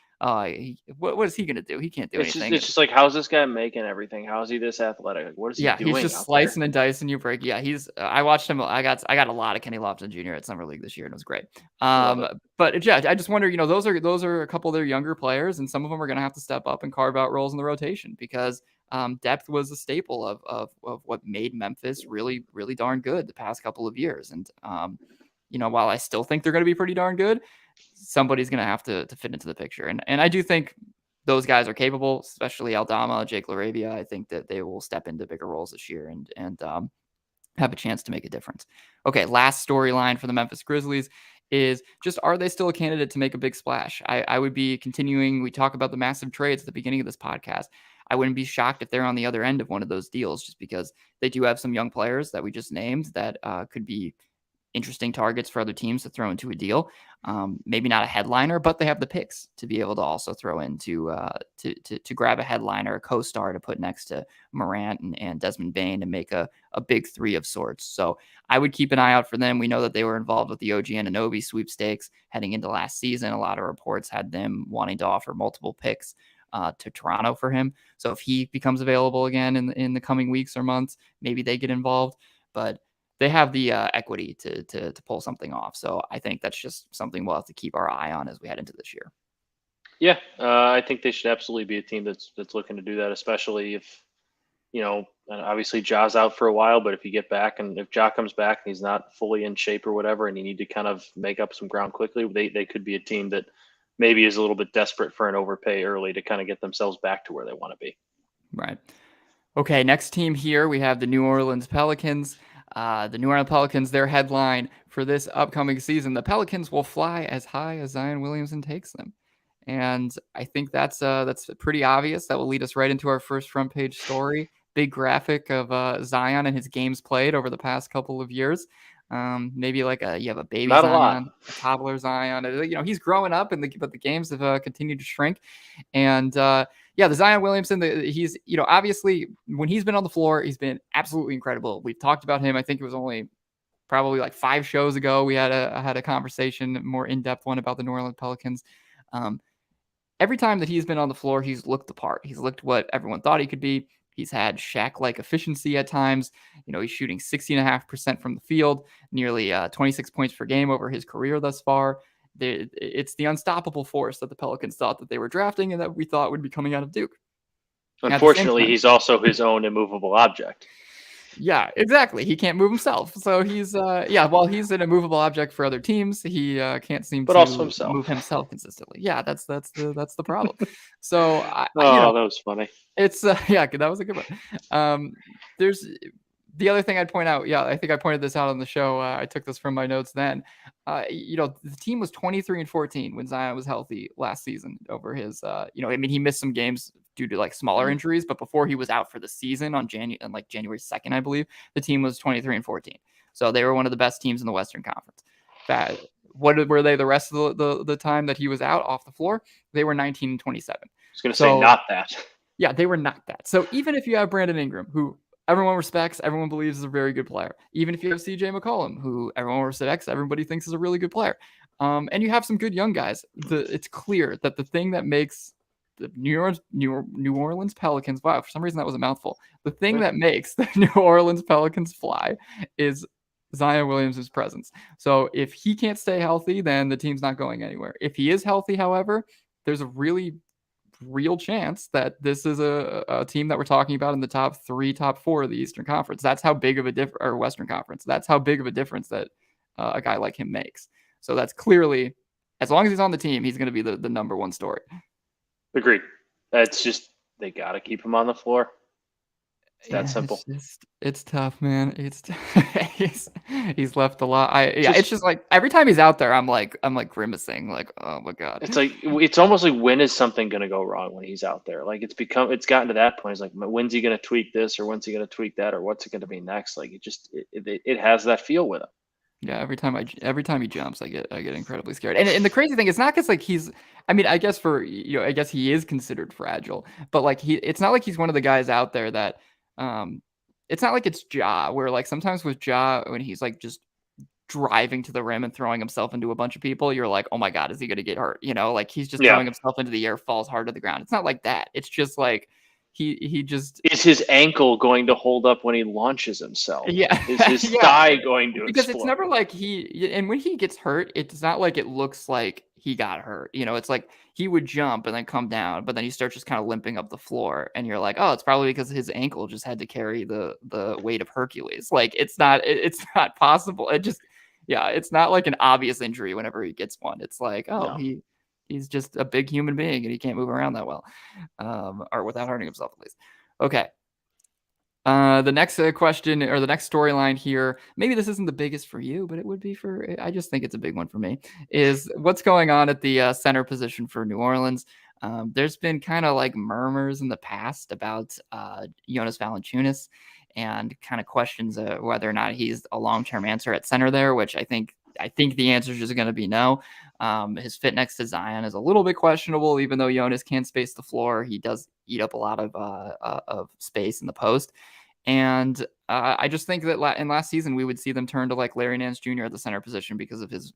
what is he going to do? He can't do anything. It's just like, how's this guy making everything? How is he this athletic? Like, what is he doing? He's just slicing and dicing you break. Yeah, I watched him. I got a lot of Kenny Lofton Jr. at Summer League this year, and it was great. But yeah, I just wonder, those are a couple of their younger players, and some of them are going to have to step up and carve out roles in the rotation, because depth was a staple of what made Memphis really, really darn good the past couple of years. And while I still think they're going to be pretty darn good, somebody's going to have to fit into the picture. And I do think those guys are capable, especially Aldama, Jake LaRavia. I think that they will step into bigger roles this year and have a chance to make a difference. Okay, last storyline for the Memphis Grizzlies is just, are they still a candidate to make a big splash? I would be continuing. We talk about the massive trades at the beginning of this podcast. I wouldn't be shocked if they're on the other end of one of those deals, just because they do have some young players that we just named that could be interesting targets for other teams to throw into a deal. Maybe not a headliner, but they have the picks to be able to also throw into to grab a headliner, a co-star to put next to Morant and Desmond Bane to make a big three of sorts. So I would keep an eye out for them. We know that they were involved with the OG Anunoby sweepstakes heading into last season. A lot of reports had them wanting to offer multiple picks to Toronto for him. So if he becomes available again in the coming weeks or months, maybe they get involved. But they have the equity to pull something off. So I think that's just something we'll have to keep our eye on as we head into this year. Yeah, I think they should absolutely be a team that's looking to do that, especially if, obviously Ja's out for a while, but if you get back and if Ja comes back and he's not fully in shape or whatever, and you need to kind of make up some ground quickly, they could be a team that maybe is a little bit desperate for an overpay early to kind of get themselves back to where they want to be. Right. Okay, next team here, we have the New Orleans Pelicans. The New Orleans Pelicans, their headline for this upcoming season, the Pelicans will fly as high as Zion Williamson takes them. And I think that's pretty obvious. That will lead us right into our first front page story. Big graphic of Zion and his games played over the past couple of years. Maybe like you have a baby Not Zion, a toddler Zion. He's growing up, but the games have continued to shrink. And the Zion Williamson, he's obviously when he's been on the floor, he's been absolutely incredible. We've talked about him. I think it was only probably like 5 shows ago we had a conversation, more in-depth one about the New Orleans Pelicans. Every time that he's been on the floor, he's looked the part. He's looked what everyone thought he could be. He's had Shaq-like efficiency at times. He's shooting 60.5% from the field, nearly 26 points per game over his career thus far. It's the unstoppable force that the Pelicans thought that they were drafting and that we thought would be coming out of Duke. Unfortunately, he's also his own immovable object. Yeah, exactly. He can't move himself. So he's while he's an immovable object for other teams, he can't seem to also move himself consistently. Yeah, that's the problem. So that was funny. It's that was a good one. There's the other thing I'd point out. Yeah, I think I pointed this out on the show. I took this from my notes then. The team was 23-14 when Zion was healthy last season over his he missed some games due to like smaller injuries, but before he was out for the season on January 2nd, I believe, the team was 23-14. So they were one of the best teams in the Western Conference. What were they the rest of the time that he was out off the floor? They were 19-27. I was going to say not that. Yeah, they were not that. So even if you have Brandon Ingram, who everyone respects, everyone believes is a very good player, even if you have CJ McCollum, who everyone respects, everybody thinks is a really good player, and you have some good young guys, it's clear that the thing that makes the New Orleans Pelicans, wow, for some reason that was a mouthful. The thing that makes the New Orleans Pelicans fly is Zion Williamson's presence. So if he can't stay healthy, then the team's not going anywhere. If he is healthy, however, there's a really real chance that this is a team that we're talking about in the top 3, top 4 of the Eastern Conference. That's how big of or Western Conference. That's how big of a difference that a guy like him makes. So that's clearly, as long as he's on the team, he's going to be the number one story. Agreed. That's just, they got to keep him on the floor. It's that simple. It's tough, man. He's left a lot. It's just like every time he's out there, I'm like grimacing, like, oh my God. It's almost like, when is something going to go wrong when he's out there? Like it's gotten to that point. It's like, when's he going to tweak this, or when's he going to tweak that, or what's it going to be next? Like it has that feel with him. Yeah, every time he jumps, I get incredibly scared. And the crazy thing, it's not because like he's, I mean, I guess I guess he is considered fragile, but like it's not like he's one of the guys out there that, it's not like it's Ja, where like sometimes with Ja, when he's like just driving to the rim and throwing himself into a bunch of people, you're like, oh my God, is he going to get hurt? Like he's just throwing himself into the air, falls hard to the ground. It's not like that. It's just like, he just, is his ankle going to hold up when he launches himself? Yeah. Is his thigh going to because explode? It's never like and when he gets hurt, it's not like it looks like he got hurt. It's like he would jump and then come down, but then he starts just kind of limping up the floor, and you're like, oh, it's probably because his ankle just had to carry the weight of Hercules. Like it's not possible. It's not like an obvious injury whenever he gets one. It's like, oh, no. he's just a big human being and he can't move around that well, or without hurting himself at least. Okay. The next question or the next storyline here, maybe this isn't the biggest for you, but it would be I just think it's a big one for me, is what's going on at the center position for New Orleans. There's been kind of like murmurs in the past about Jonas Valanciunas and kind of questions whether or not he's a long-term answer at center there, which I think the answer is just going to be no. His fit next to Zion is a little bit questionable, even though Jonas can space the floor. He does eat up a lot of space in the post. And I just think that in last season, we would see them turn to like Larry Nance Jr. at the center position because of his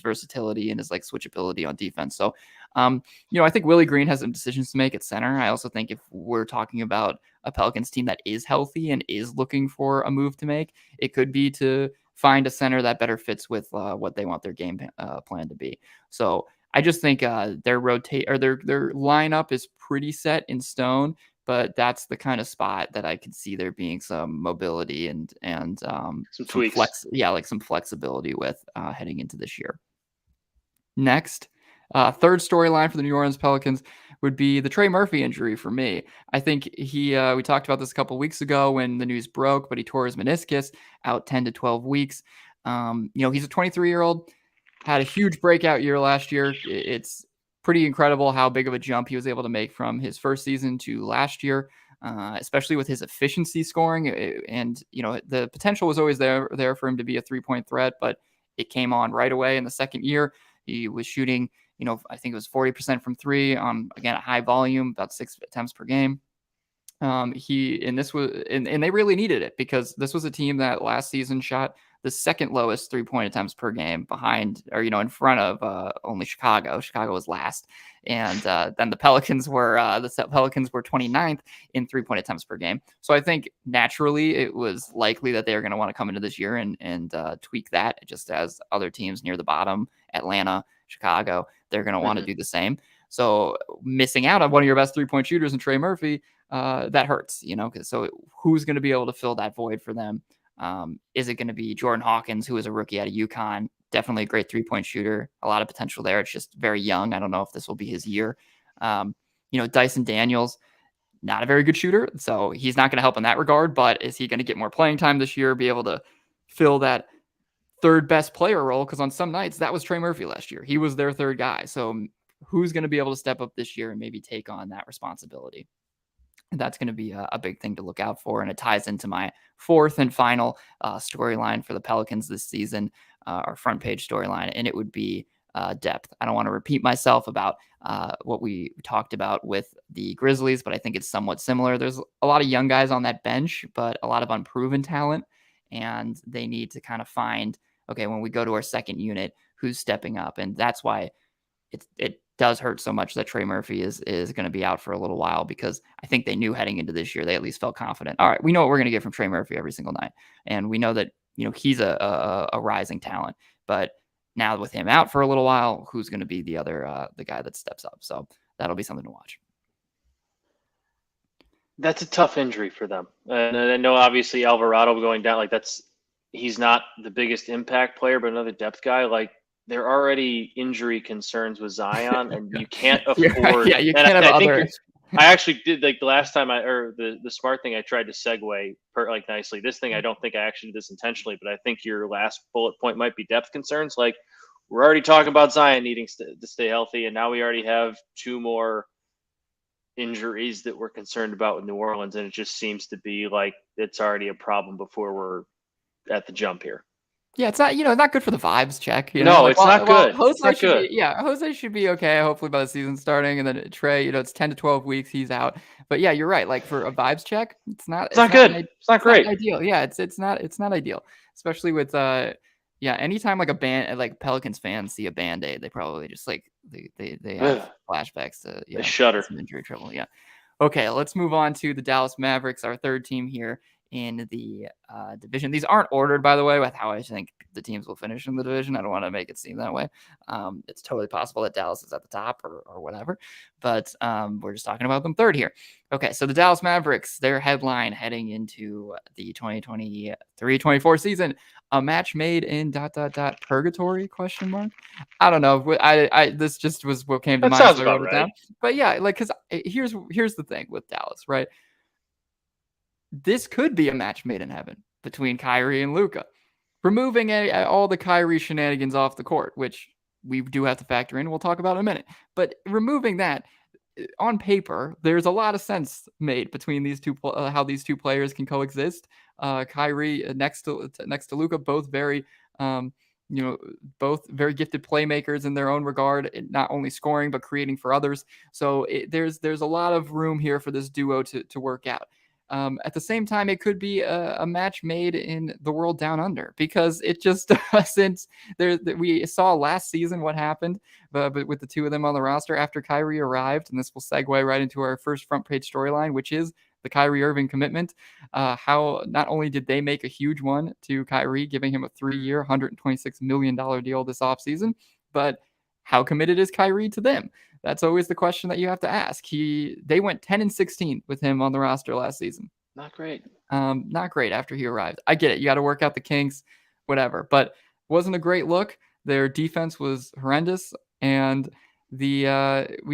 versatility and his like switchability on defense. So, I think Willie Green has some decisions to make at center. I also think if we're talking about a Pelicans team that is healthy and is looking for a move to make, it could be to find a center that better fits with what they want their game plan to be. So I just think their lineup is pretty set in stone, but that's the kind of spot that I could see there being some mobility and some tweaks. Like some flexibility with heading into this year. Next, third storyline for the New Orleans Pelicans would be the Trey Murphy injury for me. I think we talked about this a couple weeks ago when the news broke, but he tore his meniscus, out 10 to 12 weeks. He's a 23-year-old, had a huge breakout year last year. It's pretty incredible how big of a jump he was able to make from his first season to last year, especially with his efficiency scoring. And the potential was always there for him to be a 3-point threat, but it came on right away in the second year. He was shooting, I think it was 40% from three on, again, a high volume, about 6 attempts per game. And they really needed it because this was a team that last season shot the second lowest 3-point attempts per game behind, or, in front of only Chicago. Chicago was last. And then the Pelicans were 29th in 3-point attempts per game. So I think naturally it was likely that they were going to want to come into this year and tweak that, just as other teams near the bottom, Atlanta, Chicago, they're going to want to do the same. So missing out on one of your best 3-point shooters in Trey Murphy, that hurts, so who's going to be able to fill that void for them? Is it going to be Jordan Hawkins, who is a rookie out of UConn? Definitely a great 3-point shooter. A lot of potential there. It's just very young. I don't know if this will be his year. Dyson Daniels, not a very good shooter, so he's not going to help in that regard, but is he going to get more playing time this year, be able to fill that third best player role? Because on some nights, that was Trey Murphy last year. He was their third guy. So who's going to be able to step up this year and maybe take on that responsibility? That's going to be a big thing to look out for. And it ties into my fourth and final storyline for the Pelicans this season, our front page storyline, and it would be depth. I don't want to repeat myself about what we talked about with the Grizzlies, but I think it's somewhat similar. There's a lot of young guys on that bench, but a lot of unproven talent, and they need to kind of find, okay, when we go to our second unit, who's stepping up. And that's why it does hurt so much that Trey Murphy is going to be out for a little while, because I think they knew heading into this year, they at least felt confident. All right, we know what we're going to get from Trey Murphy every single night. And we know that, he's a rising talent, but now with him out for a little while, who's going to be the guy that steps up? So that'll be something to watch. That's a tough injury for them. And I know obviously Alvarado going down, he's not the biggest impact player, but another depth guy. Like, there are already injury concerns with Zion, and you can't afford. Yeah, you can't have other. I actually did, the last time the smart thing I tried to segue nicely. This thing, I don't think I actually did this intentionally, but I think your last bullet point might be depth concerns. Like, we're already talking about Zion needing to stay healthy, and now we already have 2 more injuries that we're concerned about with New Orleans, and it just seems to be like it's already a problem before we're at the jump here. Yeah, it's not, not good for the vibes check. No, it's not good. Jose should be okay, hopefully by the season starting. And then Trey, it's 10 to 12 weeks, he's out. But yeah, you're right. Like, for a vibes check, it's not good. It's not great. Not ideal. Yeah, it's not ideal. Especially with anytime like Pelicans fans see a Band-Aid, they probably just they have flashbacks to they shudder. Some injury trouble. Yeah. Okay, let's move on to the Dallas Mavericks, our third team here in the division. These aren't ordered, by the way, with how I think the teams will finish in the division. I don't want to make it seem that way. It's totally possible that Dallas is at the top or whatever, but we're just talking about them third here. Okay, so the Dallas Mavericks, their headline heading into the 2023-24 season, a match made in ... purgatory ? I don't know. I this just was what came to That mind, sounds so I wrote about it right. down. But yeah, like, because here's the thing with Dallas, right? This could be a match made in heaven between Kyrie and Luka. Removing all the Kyrie shenanigans off the court, which we do have to factor in. We'll talk about in a minute. But removing that, on paper, there's a lot of sense made between these two, how these two players can coexist. Kyrie next to Luka, both very, both very gifted playmakers in their own regard, not only scoring but creating for others. So there's a lot of room here for this duo to work out. At the same time, it could be a match made in the world down under, because it just since we saw last season what happened, but with the two of them on the roster after Kyrie arrived, and this will segue right into our first front page storyline, which is the Kyrie Irving commitment. How not only did they make a huge one to Kyrie, giving him a 3-year, $126 million deal this offseason, but how committed is Kyrie to them? That's always the question that you have to ask. They went 10-16 with him on the roster last season. Not great. Not great after he arrived. I get it. You got to work out the kinks, whatever. But wasn't a great look. Their defense was horrendous, and we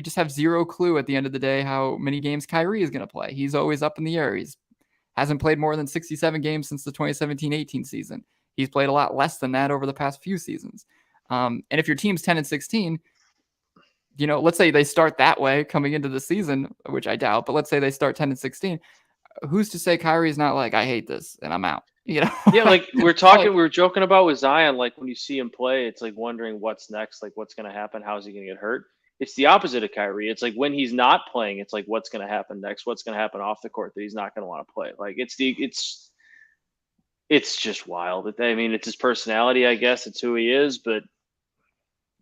just have zero clue at the end of the day how many games Kyrie is going to play. He's always up in the air. Hasn't played more than 67 games since the 2017-18 season. He's played a lot less than that over the past few seasons. And if your team's 10-16, let's say they start that way coming into the season, which I doubt, but let's say they start 10-16. Who's to say Kyrie's not like, I hate this and I'm out? Yeah, like we were joking about with Zion, like when you see him play, it's like wondering what's next, like what's going to happen, how's he going to get hurt? It's the opposite of Kyrie. It's like when he's not playing, it's like what's going to happen next, what's going to happen off the court that he's not going to want to play. Like it's just wild. I mean, it's his personality, I guess. It's who he is, but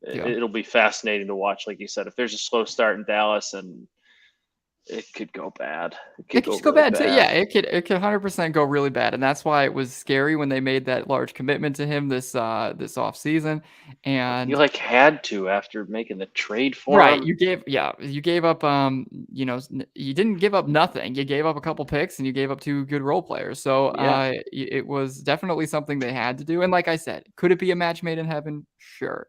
it'll be fascinating to watch. Like you said, if there's a slow start in Dallas, and it could go bad. It could go bad too. Yeah, it could 100% go really bad, and that's why it was scary when they made that large commitment to him this off season. And you had to after making the trade for right, him. you gave up. You didn't give up nothing. You gave up a couple picks, and you gave up 2 good role players. So it was definitely something they had to do. And like I said, could it be a match made in heaven? Sure.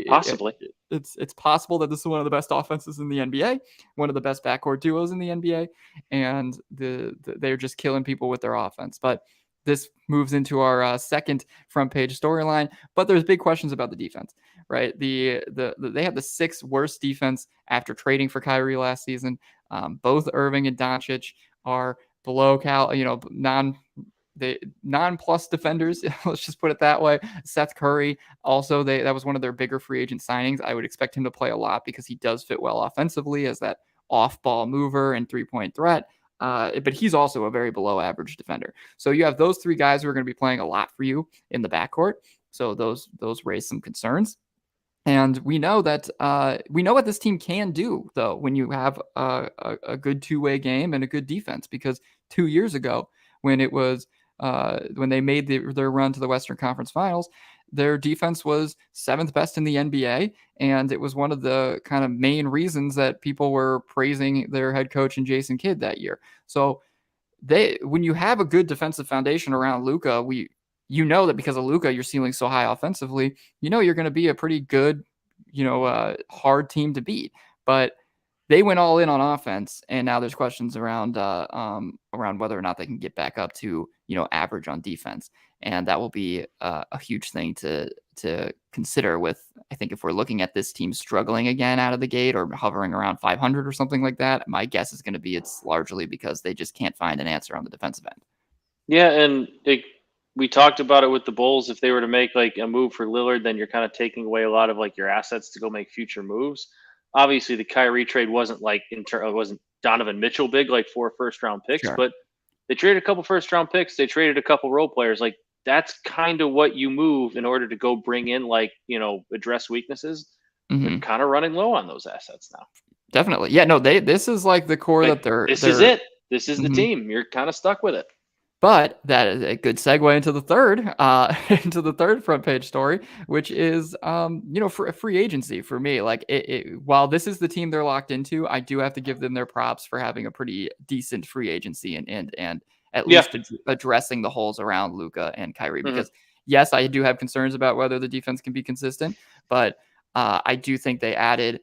Possibly. It's possible that this is one of the best offenses in the NBA, one of the best backcourt duos in the NBA, and they're just killing people with their offense. But this moves into our second front page storyline. But there's big questions about the defense, right? They had the 6th worst defense after trading for Kyrie last season. Both Irving and Doncic are below non-plus defenders. Let's just put it that way. Seth Curry, also, that was one of their bigger free agent signings. I would expect him to play a lot because he does fit well offensively as that off-ball mover and 3-point threat. But he's also a very below average defender. So you have those 3 guys who are going to be playing a lot for you in the backcourt. So those raise some concerns. And we know that we know what this team can do, though, when you have a good two-way game and a good defense. Because 2 years ago, when it was when they made their run to the Western Conference Finals, their defense was 7th best in the NBA, and it was one of the kind of main reasons that people were praising their head coach and Jason Kidd that year. So when you have a good defensive foundation around Luka, that because of Luka, your ceiling's so high offensively, you're going to be a pretty good, hard team to beat. But they went all in on offense, and now there's questions around whether or not they can get back up to average on defense, and that will be a huge thing to consider. With, I think, if we're looking at this team struggling again out of the gate or hovering around 500 or something like that, my guess is going to be it's largely because they just can't find an answer on the defensive end. Yeah, and we talked about it with the Bulls. If they were to make like a move for Lillard, then you're kind of taking away a lot of like your assets to go make future moves. Obviously, the Kyrie trade wasn't like wasn't Donovan Mitchell big, like 4 first-round picks, Sure. But they traded a couple first-round picks. They traded a couple role players. Like that's kind of what you move in order to go bring in, like, address weaknesses. Mm-hmm. They're kind of running low on those assets now. Definitely. Yeah, no, this is like the core that they're. Is it. This is mm-hmm. the team. You're kind of stuck with it. But that is a good segue into the third, into the third front page story, which is, for free agency for me. Like, while this is the team they're locked into, I do have to give them their props for having a pretty decent free agency and at Yeah. least addressing the holes around Luka and Kyrie. Mm-hmm. Because yes, I do have concerns about whether the defense can be consistent, but I do think they added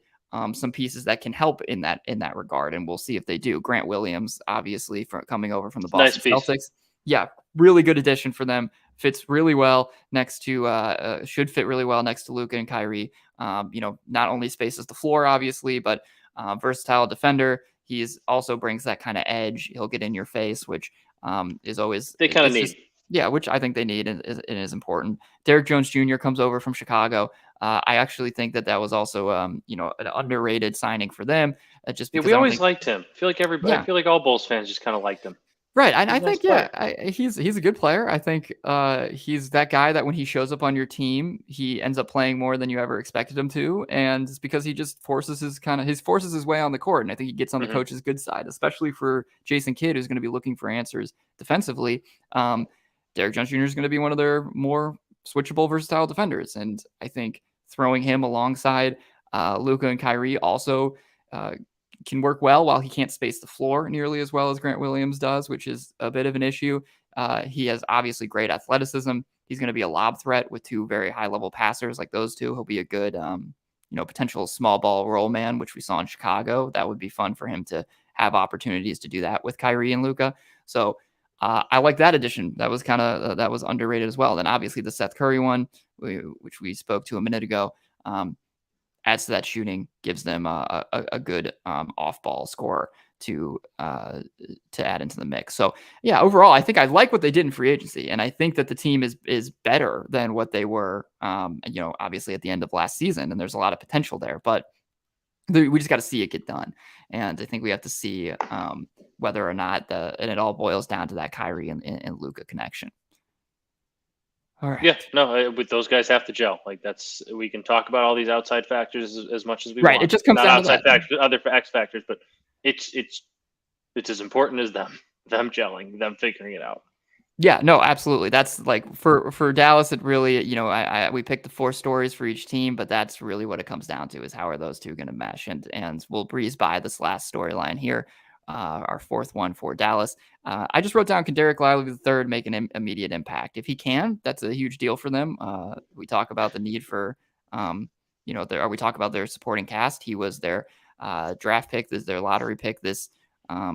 some pieces that can help in that regard, and we'll see if they do. Grant Williams, obviously, coming over from the Nice Boston piece. Celtics. Yeah, really good addition for them. Fits really well next to should fit really well next to Luka and Kyrie. Not only spaces the floor, obviously, but versatile defender. He's also brings that kind of edge. He'll get in your face, which is always They kind of need. just, yeah, which I think they need and is important. Derrick Jones Jr. comes over from Chicago. I actually think that was also an underrated signing for them. Just because we always liked him. I feel like everybody. Yeah. I feel like all Bulls fans just kind of liked him. Right, and He's I a nice think, player. he's a good player. I think he's that guy that when he shows up on your team, he ends up playing more than you ever expected him to, and it's because he just forces his way on the court, and I think he gets on the Mm-hmm. coach's good side, especially for Jason Kidd, who's going to be looking for answers defensively. Derrick Jones Jr. is going to be one of their more switchable, versatile defenders, and I think throwing him alongside Luka and Kyrie also can work well while he can't space the floor nearly as well as Grant Williams does, which is a bit of an issue. He has obviously great athleticism. He's going to be a lob threat with two very high level passers like those two. He'll be a good, potential small ball roll man, which we saw in Chicago. That would be fun for him to have opportunities to do that with Kyrie and Luka. So I like that addition. That was that was underrated as well. Then obviously the Seth Curry one, which we spoke to a minute ago, adds to that shooting, gives them a good off-ball scorer to add into the mix. So yeah, overall, I think I like what they did in free agency, and I think that the team is better than what they were. Obviously at the end of last season, and there's a lot of potential there, but we just got to see it get done, and I think we have to see whether or not and it all boils down to that Kyrie and Luka connection. All right. Yeah, no, with those guys have to gel. Like we can talk about all these outside factors as much as we Right. want. It just comes not down outside to that. factors, other X factors, but it's as important as them gelling, them figuring it out. Yeah, no, absolutely. That's like for Dallas, it really, we picked the 4 stories for each team, but that's really what it comes down to is how are those two going to mesh? And we'll breeze by this last storyline here, our 4th one for Dallas. I just wrote down, can Derek Lively III make an immediate impact? If he can, that's a huge deal for them. We talk about the need for, we talk about their supporting cast. He was their draft pick, their lottery pick this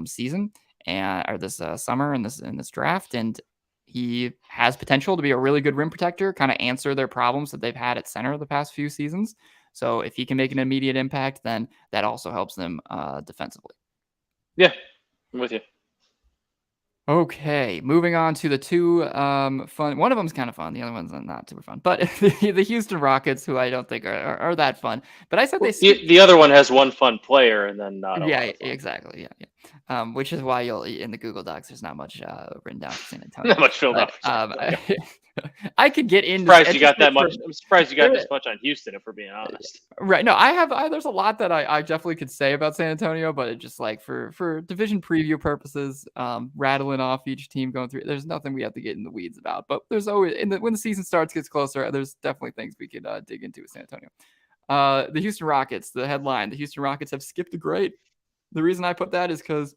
season or this summer in this draft, and he has potential to be a really good rim protector, kind of answer their problems that they've had at center the past few seasons. So if he can make an immediate impact, then that also helps them defensively. Yeah, I'm with you. Okay, moving on to the 2 fun. One of them's kind of fun. The other one's not super fun. But the Houston Rockets, who I don't think are that fun. But I said the other one has one fun player and then not a lot of fun. Exactly. Yeah. Which is why in the Google Docs, there's not much written down for San Antonio. Not much filled out. I could get into. I'm surprised you got that much. I'm surprised you got this much on Houston, if we're being honest. Right. No, there's a lot that I definitely could say about San Antonio, but it just like for division preview purposes, rattling off each team going through, there's nothing we have to get in the weeds about. But there's always when the season gets closer, there's definitely things we could dig into with San Antonio. The Houston Rockets, the headline, the Houston Rockets have skipped a grade. The reason I put that is because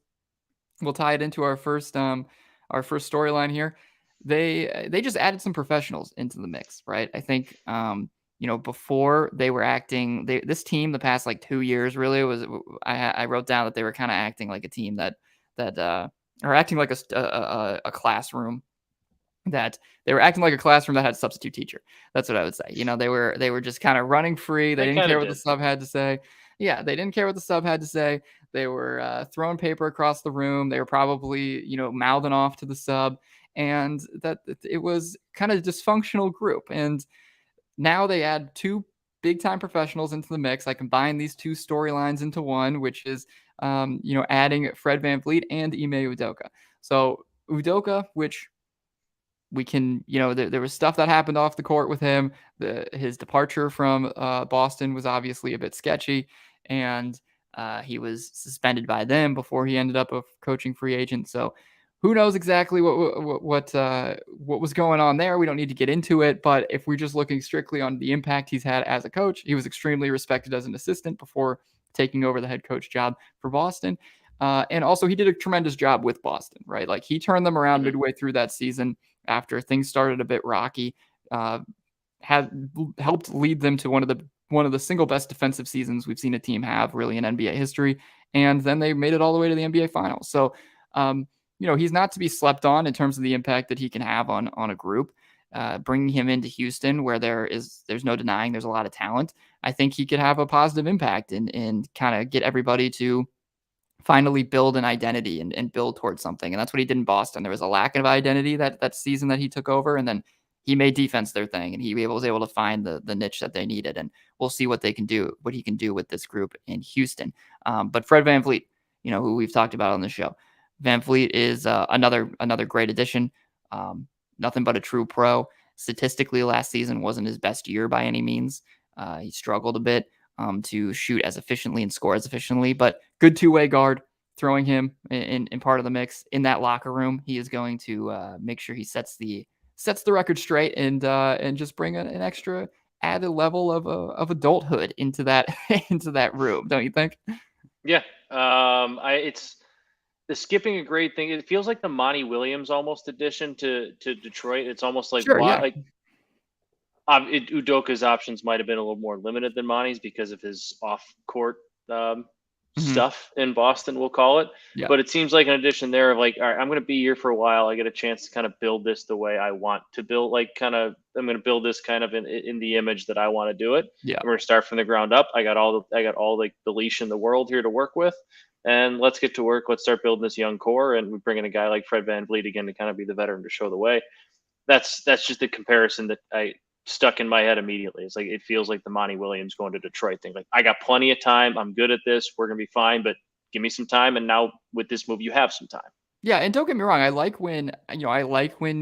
we'll tie it into our first storyline here. They just added some professionals into the mix, right? I think before they were acting, this team the past like 2 years really was. I wrote down that they were kind of acting like a team that or acting like a classroom. That they were acting like a classroom that had a substitute teacher. That's what I would say. They were just kind of running free. They didn't care what the sub had to say. Yeah, they didn't care what the sub had to say. They were throwing paper across the room. They were probably, mouthing off to the sub. And that it was kind of a dysfunctional group. And now they add 2 big-time professionals into the mix. I combine these 2 storylines into one, which is, adding Fred VanVleet and Ime Udoka. So Udoka, which we can, there was stuff that happened off the court with him. His departure from Boston was obviously a bit sketchy, and he was suspended by them before he ended up a coaching free agent. So who knows exactly what was going on there? We don't need to get into it, but if we're just looking strictly on the impact he's had as a coach, he was extremely respected as an assistant before taking over the head coach job for Boston. And also, he did a tremendous job with Boston, right? Like, he turned them around midway through that season after things started a bit rocky. Had helped lead them to one of the single best defensive seasons we've seen a team have really in NBA history, and then they made it all the way to the NBA Finals. So, he's not to be slept on in terms of the impact that he can have on a group. Bringing him into Houston, where there's no denying there's a lot of talent, I think he could have a positive impact and kind of get everybody to finally build an identity and build towards something. And that's what he did in Boston. There was a lack of identity that season that he took over, and then he made defense their thing, and he was able to find the niche that they needed. And we'll see what he can do with this group in Houston. But Fred VanVleet, who we've talked about on the show, VanVleet is another great addition. Nothing but a true pro. Statistically, last season wasn't his best year by any means. He struggled a bit to shoot as efficiently and score as efficiently, but good two-way guard. Throwing him in part of the mix in that locker room, he is going to make sure he sets the record straight and just bring an extra added level of adulthood into that into that room, don't you think? Yeah, it's the skipping a grade thing. It feels like the Monty Williams almost addition to Detroit. It's almost like Sure, yeah. Udoka's options might have been a little more limited than Monty's because of his off-court stuff in Boston, we'll call it. Yeah. But it seems like an addition there of like, all right, I'm going to be here for a while. I get a chance to kind of build this the way I want to build, I'm going to build this kind of in the image that I want to do it. Yeah. We're going to start from the ground up. I got all the leash in the world here to work with, and let's get to work. Let's start building this young core, and we bring in a guy like Fred VanVleet again to kind of be the veteran to show the way. That's just the comparison that I stuck in my head immediately. It's like, it feels like the Monty Williams going to Detroit thing. Like, I got plenty of time. I'm good at this. We're going to be fine, but give me some time. And now with this move, you have some time. Yeah. And don't get me wrong. I like when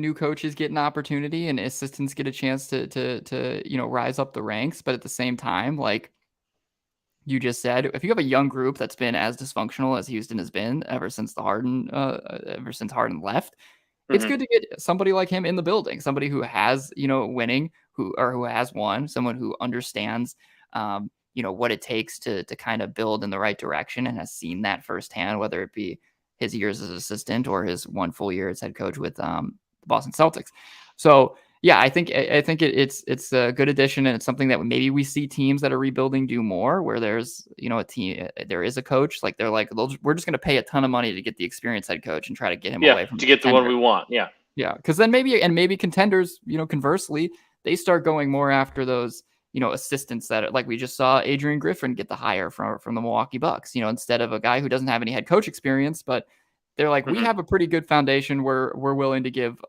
new coaches get an opportunity and assistants get a chance to rise up the ranks. But at the same time, like you just said, if you have a young group that's been as dysfunctional as Houston has been ever since Harden left, it's good to get somebody like him in the building, somebody who has, winning, who has won, someone who understands, what it takes to kind of build in the right direction and has seen that firsthand, whether it be his years as assistant or his one full year as head coach with the Boston Celtics. So yeah, I think it's a good addition, and it's something that maybe we see teams that are rebuilding do more, where there's a team, there is a coach, like they're like, we're just going to pay a ton of money to get the experienced head coach and try to get him away from to get the one we want. Yeah, because then maybe contenders, conversely, they start going more after those assistants that, like we just saw Adrian Griffin get the hire from the Milwaukee Bucks, instead of a guy who doesn't have any head coach experience, but they're like, we have a pretty good foundation. We're willing to give,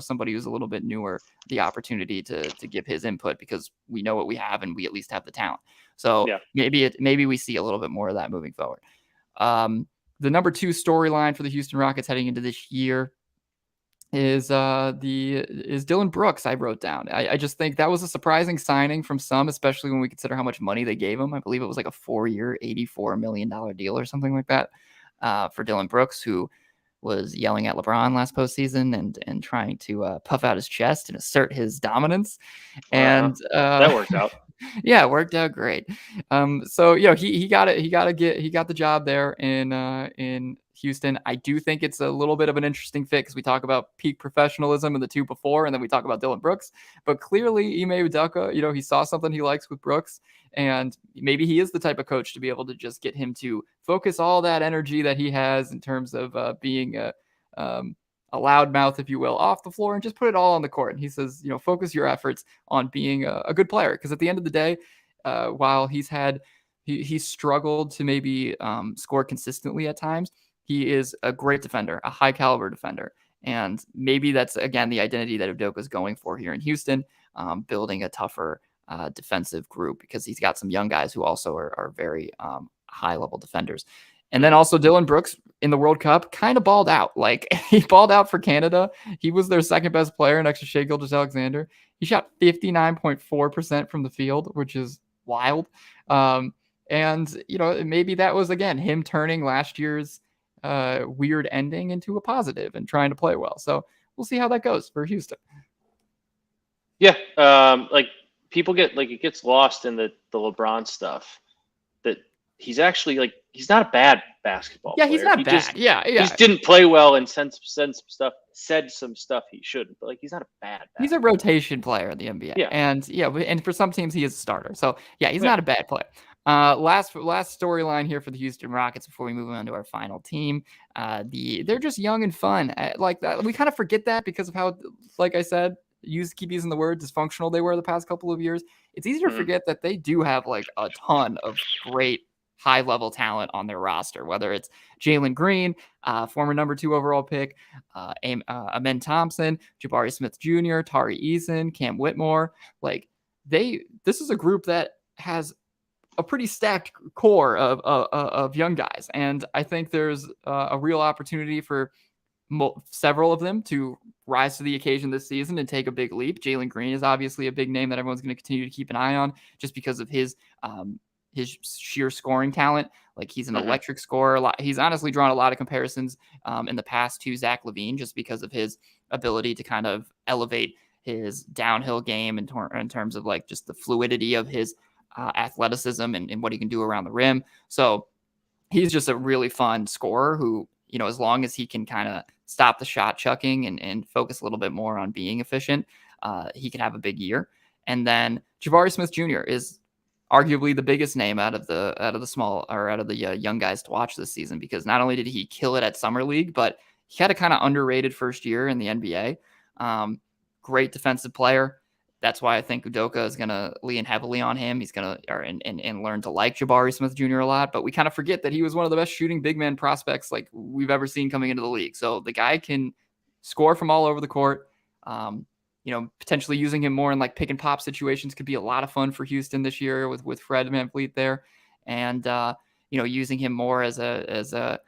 somebody who's a little bit newer the opportunity to give his input because we know what we have and we at least have the talent. So maybe we see a little bit more of that moving forward. The number 2 storyline for the Houston Rockets heading into this year is Dillon Brooks. I wrote down. I just think that was a surprising signing from some, especially when we consider how much money they gave him. I believe it was like a 4-year, $84 million deal or something like that. For Dillon Brooks, who was yelling at LeBron last postseason and trying to puff out his chest and assert his dominance. And that worked out. Yeah, it worked out great. So he got the job there in Houston. I do think it's a little bit of an interesting fit because we talk about peak professionalism in the 2 before, and then we talk about Dillon Brooks. But clearly, Ime Udoka, he saw something he likes with Brooks, and maybe he is the type of coach to be able to just get him to focus all that energy that he has in terms of being a loudmouth, if you will, off the floor and just put it all on the court. And he says, focus your efforts on being a good player. Because at the end of the day, while he's struggled to maybe score consistently at times, he is a great defender, a high caliber defender. And maybe that's, again, the identity that Udoka is going for here in Houston, building a tougher defensive group because he's got some young guys who also are very high level defenders. And then also Dillon Brooks in the World Cup kind of balled out. Like, he balled out for Canada. He was their second best player next to Shai Gilgeous-Alexander. He shot 59.4% from the field, which is wild. And maybe that was, again, him turning last year's weird ending into a positive and trying to play well. So we'll see how that goes for Houston. Yeah, like people get like it gets lost in the LeBron stuff that he's actually like he's not a bad basketball player. He's not he bad. Just, yeah. He just didn't play well and said some stuff he shouldn't. But like he's not a bad. He's a rotation player in the NBA. Yeah. And for some teams he is a starter. So yeah, he's not a bad player. Last storyline here for the Houston Rockets before we move on to our final team. They're just young and fun. Like that, we kind of forget that because of how, like I said, keep using the word dysfunctional they were the past couple of years. It's easy to forget that they do have like a ton of great high-level talent on their roster, whether it's Jalen Green, former number 2 overall pick, Amen Thompson, Jabari Smith Jr., Tari Eason, Cam Whitmore. Like this is a group that has a pretty stacked core of young guys, and I think there's a real opportunity for several of them to rise to the occasion this season and take a big leap. Jalen Green is obviously a big name that everyone's going to continue to keep an eye on just because of his sheer scoring talent. Like he's an electric scorer. He's honestly drawn a lot of comparisons in the past to Zach LaVine just because of his ability to kind of elevate his downhill game in terms of like just the fluidity of his athleticism and what he can do around the rim. So he's just a really fun scorer who, you know, as long as he can kind of stop the shot chucking and focus a little bit more on being efficient, he can have a big year. And then Jabari Smith Jr. is arguably the biggest name out of the young guys to watch this season, because not only did he kill it at Summer League, but he had a kind of underrated first year in the NBA. Great defensive player. That's why I think Udoka is going to lean heavily on him. He's going to and learn to like Jabari Smith Jr. a lot. But we kind of forget that he was one of the best shooting big man prospects like we've ever seen coming into the league. So the guy can score from all over the court. Potentially using him more in like pick and pop situations could be a lot of fun for Houston this year with Fred VanVleet there, and using him more as a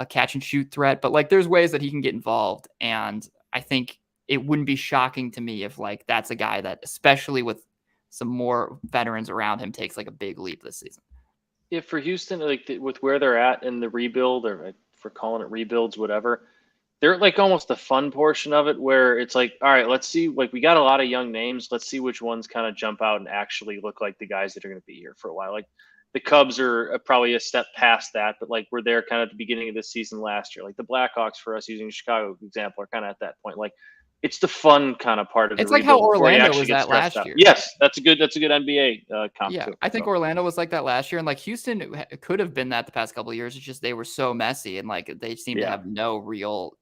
catch and shoot threat. But like there's ways that he can get involved, and I think it wouldn't be shocking to me if like that's a guy that, especially with some more veterans around him, takes like a big leap this season. Yeah, for Houston, like with where they're at in the rebuild, or for calling it rebuilds, whatever, they're like almost the fun portion of it where it's like, all right, let's see, like we got a lot of young names. Let's see which ones kind of jump out and actually look like the guys that are going to be here for a while. Like the Cubs are probably a step past that, but like we're there kind of at the beginning of this season last year. Like the Blackhawks, for us using Chicago example, are kind of at that point. Like it's the fun kind of part of it's the like how Orlando was that last year. Yes, that's a good NBA comp yeah, too. I think Orlando was like that last year, and like Houston could have been that the past couple of years. It's just they were so messy and like they seem to have no real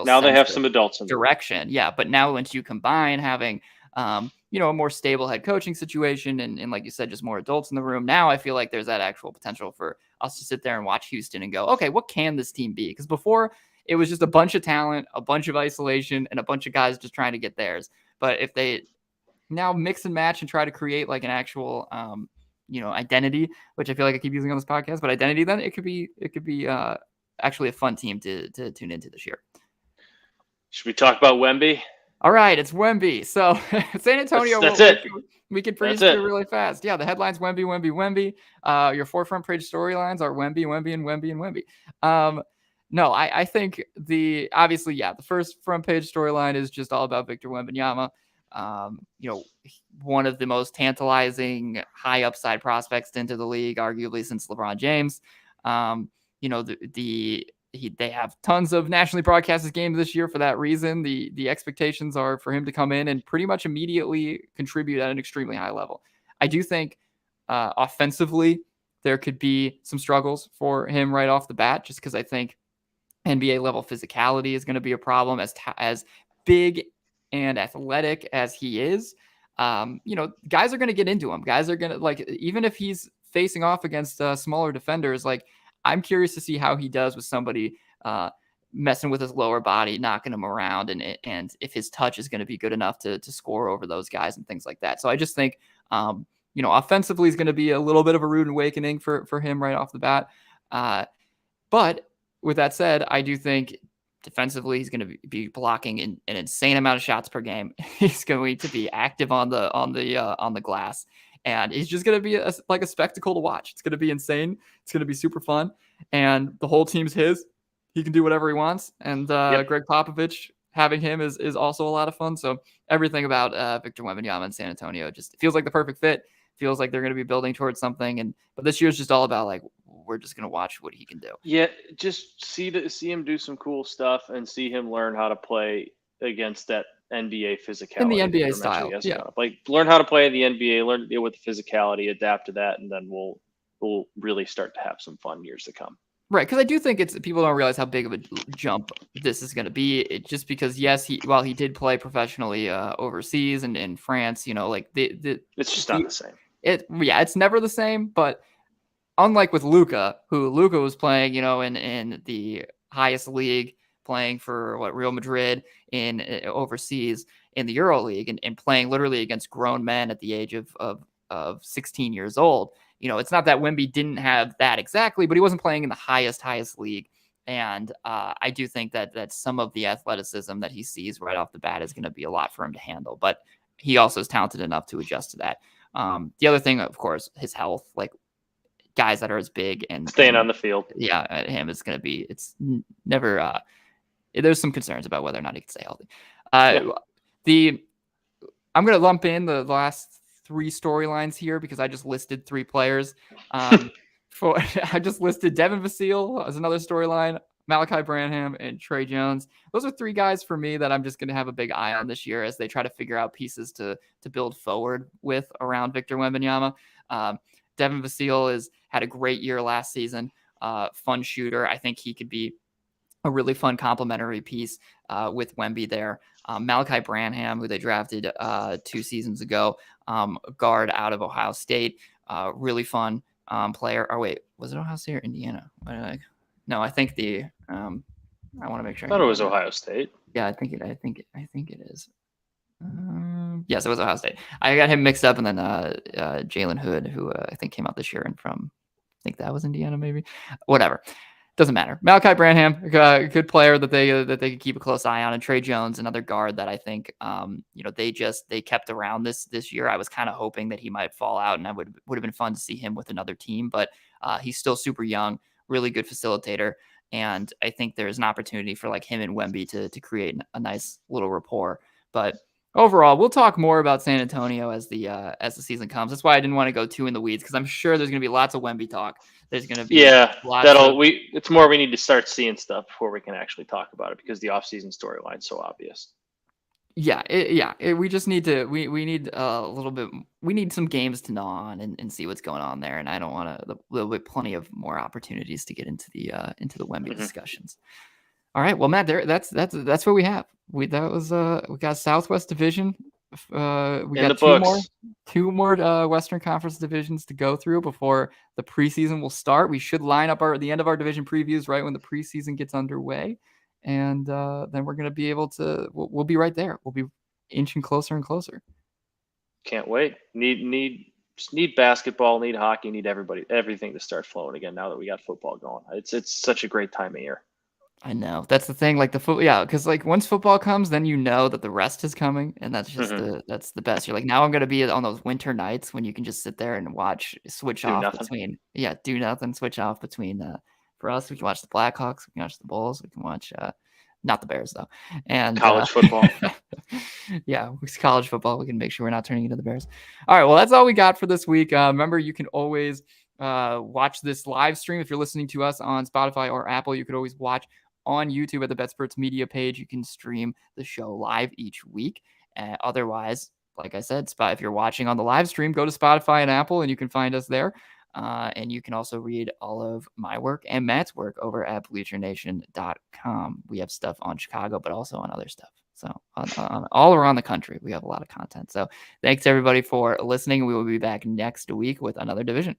now they have some adults in direction. Yeah, but now once you combine having a more stable head coaching situation and like you said, just more adults in the room, now I feel like there's that actual potential for us to sit there and watch Houston and go, okay, what can this team be? Because before it was just a bunch of talent, a bunch of isolation, and a bunch of guys just trying to get theirs. But if they now mix and match and try to create like an actual identity, which I feel like I keep using on this podcast, but identity, then it could be actually a fun team to tune into this year. Should we talk about Wemby? All right, it's Wemby. So San Antonio. That's it. We can breeze through really fast. Yeah, the headlines: Wemby, Wemby, Wemby. Your forefront page storylines are Wemby, Wemby, and Wemby and Wemby. No, I think the first front page storyline is just all about Victor Wembanyama. One of the most tantalizing high upside prospects into the league, arguably since LeBron James. They have tons of nationally broadcasted games this year for that reason. The expectations are for him to come in and pretty much immediately contribute at an extremely high level. I do think offensively there could be some struggles for him right off the bat, just because I think NBA level physicality is going to be a problem as big and athletic as he is. Guys are going to get into him. Guys are going to, like, even if he's facing off against smaller defenders, like, I'm curious to see how he does with somebody messing with his lower body, knocking him around, and if his touch is going to be good enough to score over those guys and things like that. So I just think, offensively is going to be a little bit of a rude awakening for him right off the bat. But with that said, I do think defensively he's going to be blocking an insane amount of shots per game. He's going to be active on the glass. And it's just going to be like a spectacle to watch. It's going to be insane. It's going to be super fun. And the whole team's his. he can do whatever he wants. And Greg Popovich, having him is also a lot of fun. So everything about Victor Wembanyama in San Antonio just feels like the perfect fit. Feels like they're going to be building towards something. But this year's just all about like, we're just going to watch what he can do. Yeah, just see him do some cool stuff and see him learn how to play against that NBA physicality. In the NBA style. Yeah. Like learn how to play in the NBA, learn to deal with the physicality, adapt to that, and then we'll really start to have some fun years to come. Right, because I do think people don't realize how big of a jump this is going to be. Just because, yes, while he did play professionally overseas and in France, like it's just not the same. It's never the same. But unlike with Luka, who Luka was playing, in the highest league, playing for Real Madrid in overseas in the Euro League, and playing literally against grown men at the age of 16 years old. It's not that Wemby didn't have that exactly, but he wasn't playing in the highest league. And I do think that some of the athleticism that he sees right off the bat is going to be a lot for him to handle. But he also is talented enough to adjust to that. The other thing, of course, his health, like guys that are as big and staying on the field. Yeah, him is going to be, it's never, there's some concerns about whether or not he can stay healthy. I'm going to lump in the last 3 storylines here because I just listed 3 players. I just listed Devin Vassell as another storyline, Malachi Branham, and Trey Jones. Those are 3 guys for me that I'm just going to have a big eye on this year as they try to figure out pieces to build forward with around Victor Wembanyama. Devin Vassell had a great year last season. Fun shooter. I think he could be a really fun complementary piece with Wemby there. Malachi Branham, who they drafted 2 seasons ago, guard out of Ohio State, really fun player. Oh wait, was it Ohio State or Indiana? No, I think I want to make sure. I thought it was Ohio State. Yeah, I think it is. Yes, it was Ohio State. I got him mixed up, and then Jalen Hood, who I think came out this year, and I think that was Indiana, maybe. Whatever. Doesn't matter. Malachi Branham, a good player that they could keep a close eye on, and Trey Jones, another guard that I think they kept around this year. I was kind of hoping that he might fall out, and I would have been fun to see him with another team, but he's still super young, really good facilitator, and I think there's an opportunity for like him and Wemby to create a nice little rapport. But overall, we'll talk more about San Antonio as the season comes. That's why I didn't want to go too in the weeds, because I'm sure there's going to be lots of Wemby talk. There's going to be it's more we need to start seeing stuff before we can actually talk about it, because the offseason storyline is so obvious. We just need to we need a little bit. We need some games to gnaw on and see what's going on there. And I don't want to. There'll be plenty of more opportunities to get into the Wemby discussions. All right, well, Matt, that's what we have. We got Southwest Division. We got two more Western Conference divisions to go through before the preseason will start. We should line up the end of our division previews right when the preseason gets underway, and then we're going to be able to. We'll be right there. We'll be inching closer and closer. Can't wait. Need basketball. Need hockey. Need everything to start flowing again now that we got football going. It's such a great time of year. I know. That's the thing. Like because like once football comes, then you know that the rest is coming, and that's just that's the best. You're like, now I'm gonna be on those winter nights when you can just sit there and switch off between switch off between. For us, we can watch the Blackhawks, we can watch the Bulls, we can watch not the Bears though, and college football. Yeah, it's college football. We can make sure we're not turning into the Bears. All right, well, that's all we got for this week. Remember, you can always watch this live stream if you're listening to us on Spotify or Apple. You could always watch on YouTube at the BetSperts Media page. You can stream the show live each week. Otherwise, like I said, if you're watching on the live stream, go to Spotify and Apple, and you can find us there. And you can also read all of my work and Matt's work over at BleacherNation.com. We have stuff on Chicago, but also on other stuff. So on all around the country, we have a lot of content. So thanks everybody for listening. We will be back next week with another division.